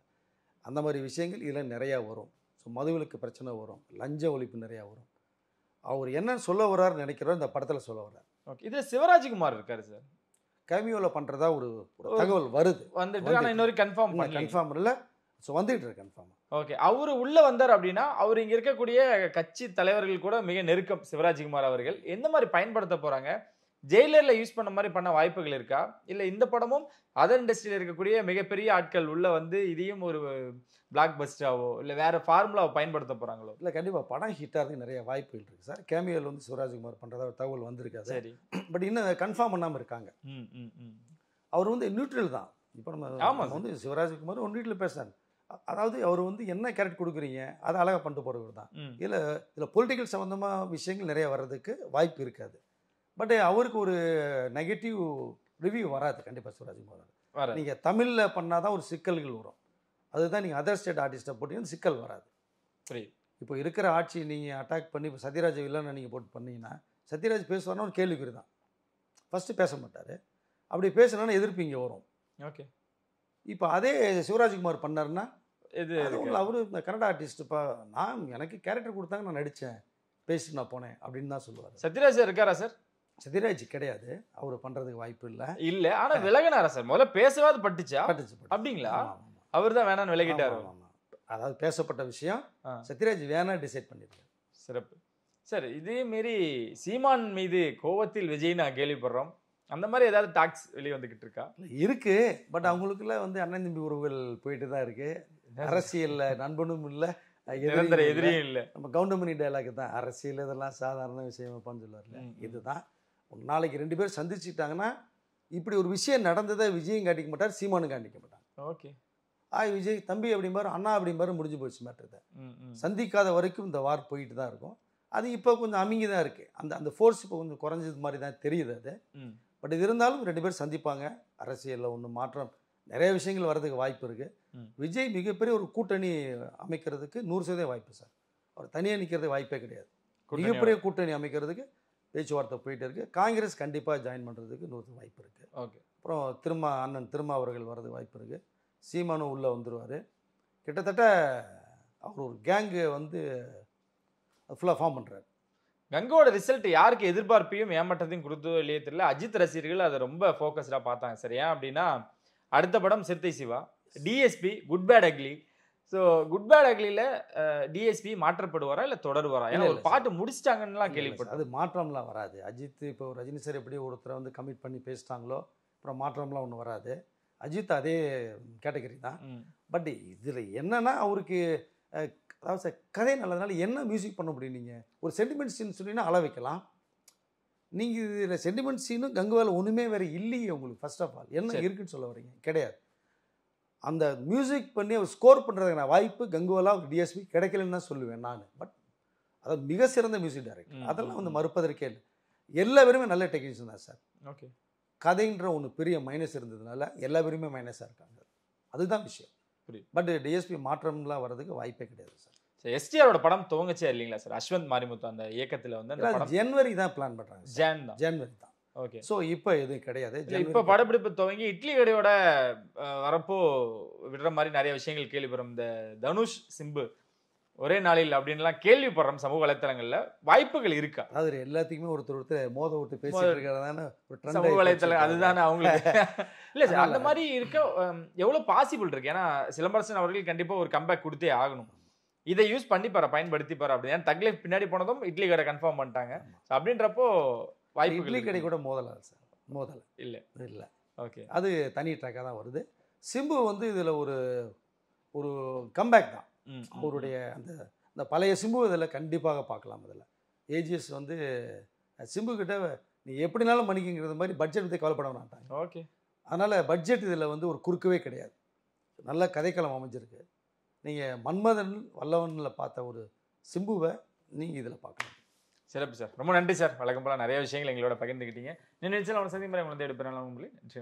அந்த மாதிரி விஷயங்கள் இதில் நிறையா வரும். ஸோ மதுவிலக்கு பிரச்சனை வரும், லஞ்ச ஒழிப்பு நிறையா வரும். அவர் என்ன சொல்ல வர்றாருன்னு நினைக்கிறோம் இந்த படத்தில் சொல்ல வர்றார். ஓகே. இதில் சிவராஜ்குமார் இருக்காரு சார், கேமியோவில் பண்ணுறதா ஒரு தகவல் வருது வந்துட்டு. ஆனால் இன்னொரு கன்ஃபார்ம் இல்லை. ஸோ வந்துகிட்டு இருக்கு கன்ஃபார்ம். ஓகே. அவர் உள்ளே வந்தார் அப்படின்னா அவர் இங்கே இருக்கக்கூடிய கட்சி தலைவர்கள் கூட மிக நெருக்கம். சிவராஜ்குமார் அவர்கள் எந்த மாதிரி பயன்படுத்த போகிறாங்க? ஜெயிலரில் யூஸ் பண்ண மாதிரி பண்ண வாய்ப்புகள் இருக்கா? இல்லை இந்த படமும் அதர் இண்டஸ்ட்ரியில் இருக்கக்கூடிய மிகப்பெரிய ஆட்கள் உள்ளே வந்து இதையும் ஒரு பிளாக் பஸ்டராவோ இல்லை வேறு ஃபார்முலாவை பயன்படுத்த போகிறாங்களோ? இல்லை கண்டிப்பாக படம் ஹிட்டாகிறதுக்கு நிறைய வாய்ப்புகள் இருக்குது சார். கேமியோவில் வந்து சிவராஜ்குமார் பண்ணுறதா ஒரு தகவல் வந்திருக்காது. சரி. பட் இன்னும் கன்ஃபார்ம் பண்ணாமல் இருக்காங்க. அவர் வந்து நியூட்ரல் தான். இப்போ நம்ம வந்து சிவராஜ்குமார் ஒன் வீட்டில் பேசுகிறாங்க. அதாவது அவர் வந்து என்ன கேரக்டர் கொடுக்குறீங்க அதை அழகாக பண்ணிட்டு போகிறவர் தான். இதில் பொலிட்டிக்கல் சம்மந்தமாக விஷயங்கள் நிறைய வர்றதுக்கு வாய்ப்பு இருக்காது. பட் அவருக்கு ஒரு நெகட்டிவ் ரிவ்யூ வராது கண்டிப்பாக சிவராஜ்குமார். நீங்கள் தமிழில் பண்ணால் தான் ஒரு சிக்கல்கள் வரும். அதுதான் நீங்கள் அதர் ஸ்டேட் ஆர்டிஸ்ட்டை போட்டிங்கன்னா சிக்கல் வராது. சரி. இப்போ இருக்கிற ஆட்சி நீங்கள் அட்டாக் பண்ணி இப்போ சத்யராஜ் இல்லைன்னு நீங்கள் போட்டு பண்ணிங்கன்னா சத்யராஜ் பேசுவார்னா ஒரு கேள்விக்குறி தான். ஃபஸ்ட்டு பேச மாட்டார். அப்படி பேசுனா எதிர்ப்பு இங்கே வரும். ஓகே. இப்போ அதே சிவராஜ்குமார் பண்ணார்னா இது அவரு இந்த கன்னட ஆர்டிஸ்ட்டுப்பா, நான் எனக்கு கேரக்டர் கொடுத்தாங்க, நான் நடித்தேன், பேசிட்டு நான் போனேன் அப்படின்னு தான் சொல்லுவார். சத்யராஜ் இருக்காரா சார்? சத்யராஜ் கிடையாது, அவர் பண்ணுறதுக்கு வாய்ப்பு இல்லை. ஆனால் விலகினாரா சார்? முதல்ல பேசவாது பட்டுச்சு. அப்படிங்களா? அவர் தான் வேணான்னு விலகிட்டார். அதாவது பேசப்பட்ட விஷயம் சத்யராஜ் வேணா டிசைட் பண்ணிருக்காரு. சிறப்பு சார். இதே மாரி சீமான் மீது கோவத்தில் விஜய் நான் கேள்விப்படுறோம். அந்த மாதிரி ஏதாவது டாக்ஸ் வெளியே வந்துகிட்டு இருக்கா? இருக்கு. பட் அவங்களுக்குள்ள வந்து அண்ணன் தம்பி உறவுகள் போயிட்டு தான் இருக்கு. அரசியல்ல நண்பனும் இல்லை, எதிரியும் இல்லை. நம்ம கவுண்டமணி டைலாக் தான், அரசியல் இதெல்லாம் சாதாரண விஷயமாப்பான்னு சொல்லுவார்ல. இதுதான் நாளைக்கு 2 பேர் சந்திச்சுட்டாங்கன்னா இப்படி ஒரு விஷயம் நடந்ததை விஜயும் காட்டிக்க மாட்டார், சீமானும் காட்டிக்க மாட்டாங்க. ஓகே. விஜய் தம்பி அப்படிம்பாரு, அண்ணா அப்படிம்பாரு, முடிஞ்சு போச்சு மேட்டர். சந்திக்காத வரைக்கும் இந்த வார் போயிட்டு தான் இருக்கும். அது இப்போ கொஞ்சம் அமிங்கி தான் இருக்குது. அந்த ஃபோர்ஸ் இப்போ கொஞ்சம் குறைஞ்சது மாதிரி தான் தெரியுது. அது பட் இது இருந்தாலும் 2 பேர் சந்திப்பாங்க. அரசியலில் ஒன்று மாற்றம் நிறைய விஷயங்கள் வர்றதுக்கு வாய்ப்பு இருக்குது. விஜய் மிகப்பெரிய ஒரு கூட்டணி அமைக்கிறதுக்கு 100% வாய்ப்பு சார். அவர் தனியாக நிற்கிறதுக்கு வாய்ப்பே கிடையாது. மிகப்பெரிய கூட்டணி அமைக்கிறதுக்கு பேச்சுவார்த்தை போயிட்டு இருக்குது. காங்கிரஸ் கண்டிப்பாக ஜாயின் பண்ணுறதுக்கு 100% வாய்ப்பு இருக்குது. ஓகே. அப்புறம் அண்ணன் திருமாவர்கள் வர்றதுக்கு வாய்ப்பு இருக்குது. சீமானும் உள்ளே வந்துடுவார். கிட்டத்தட்ட அவர் ஒரு கேங்கு வந்து ஃபுல்லாக ஃபார்ம் பண்ணுறாரு. கங்குவோட ரிசல்ட் யாருக்கு எதிர்பார்ப்பையும் ஏமாற்றத்தையும் கொடுத்தோ இல்லையே தெரியல. அஜித் ரசிகர்கள் அதை ரொம்ப ஃபோக்கஸ்டாக பார்த்தாங்க. சரி, ஏன் அப்படின்னா அடுத்த படம் Siruthai Siva, DSP good bad ugly. So good bad அக்லியில் டிஎஸ்பி மாற்றப்படுவாரா இல்லை தொடருவாரா? ஏன்னா ஒரு பாட்டு முடிச்சிட்டாங்கன்னுலாம் கேள்விப்பட்டேன். அது மாற்றம்லாம் வராது. அஜித் இப்போ ரஜினி சார் எப்படி ஒருத்தரை வந்து கமிட் பண்ணி பேசிட்டாங்களோ அப்புறம் மாற்றம்லாம் ஒன்றும் வராது. அஜித் அதே கேட்டகரி தான். பட் இதில் என்னன்னா அவருக்கு அதாவது சார் கதை நல்லதுனால என்ன மியூசிக் பண்ண முடியும்? நீங்கள் ஒரு சென்டிமெண்ட் சீன் சொன்னீங்கன்னா அள வைக்கலாம். நீங்கள் இதில் சென்டிமெண்ட் சீனும் கங்குவால் ஒன்றுமே வேறு இல்லையே உங்களுக்கு. ஃபர்ஸ்ட் ஆஃப் ஆல் என்ன இருக்குன்னு சொல்ல வரீங்க? கிடையாது. அந்த மியூசிக் பண்ணி அவர் ஸ்கோர் பண்ணுறதுக்கான வாய்ப்பு கங்குவாலா டிஎஸ்பி கிடைக்கலன்னு தான் சொல்லுவேன் நான். பட் அதாவது மிக சிறந்த மியூசிக் டைரக்டர், அதெல்லாம் வந்து மறுப்பதற்கே இல்லை. எல்லா பேருமே நல்ல டெக்னீஷியன் தான் சார். ஓகே. கதைன்ற ஒன்று பெரிய மைனஸ் இருந்ததுனால எல்லா பேருமே மைனஸாக இருக்காங்க. அதுதான் விஷயம். பட் டிஎஸ்பி மாற்றம்லாம் வர்றதுக்கு வாய்ப்பே கிடையாது சார். எஸ்டிஆரோட படம் துவங்கச்சே இல்லைங்களா சார்? அஸ்வந்த் மாரிமுத்து அந்த இயக்கத்தில் வந்து ஜனவரி தான் பிளான் பண்ணுறாங்க. ஜனவரி தான். ஓகே. ஸோ இப்போ எதுவும் கிடையாது. இப்போ படப்பிடிப்பு துவங்கி இட்லி கடையோட வரப்போ விடுற மாதிரி நிறைய விஷயங்கள் கேள்விப்படுறோம். இந்த தனுஷ் சிம்பு ஒரே நாளில் அப்படின்லாம் கேள்விப்படுறோம் சமூக வலைத்தளங்கள்ல. வாய்ப்புகள் இருக்கா? அதாவது எல்லாத்துக்குமே ஒருத்தர் மோத விட்டு பேசிட்டு இருக்கிறதான ஒரு சமூக வலைத்தளம் அதுதானே அவங்களுக்கு. இல்லை சார், அந்த மாதிரி இருக்க எவ்வளோ பாசிபிள் இருக்கு? ஏன்னா சிலம்பரசன் அவர்கள் கண்டிப்பாக ஒரு கம்பேக் கொடுத்தே ஆகணும். இதை யூஸ் பண்ணிப்பாரு, பயன்படுத்திப்பாரு அப்படின்னு. ஏன்னா தக் லைஃப் பின்னாடி போனதும் இட்லி கடை கன்ஃபார்ம் பண்ணிட்டாங்க. அப்படின்றப்போ வாய்ப்பு. இட்லி கடை கூட மோதலாம் சார். மோதலை இல்லை. ஓகே. அது தனி ட்ராக்காக தான் வருது. சிம்பு வந்து இதில் ஒரு கம்பேக் தான். அவருடைய அந்த பழைய சிம்பு இதில் கண்டிப்பாக பார்க்கலாம். இதில் ஏஜிஎஸ் வந்து சிம்பு கிட்ட நீ எப்படினாலும் மன்னிக்குங்கிறது மாதிரி பட்ஜெட் பற்றி கவலைப்பட மாட்டாங்க. ஓகே. அதனால் பட்ஜெட் இதில் வந்து ஒரு குறுக்கவே கிடையாது. நல்ல கதைக்களம் அமைஞ்சிருக்கு. நீங்கள் மன்மதன் வல்லவனில் பார்த்த ஒரு சிம்புவை நீங்கள் இதில் பார்க்கலாம். சிறப்பு சார், ரொம்ப நன்றி சார். வழக்கம் போல நிறைய விஷயங்கள் எங்களோட பகிர்ந்துக்கிட்டீங்க. நினைச்சாலும் அவனை சந்திப்பு உங்களை எடுப்பேன். நன்றி.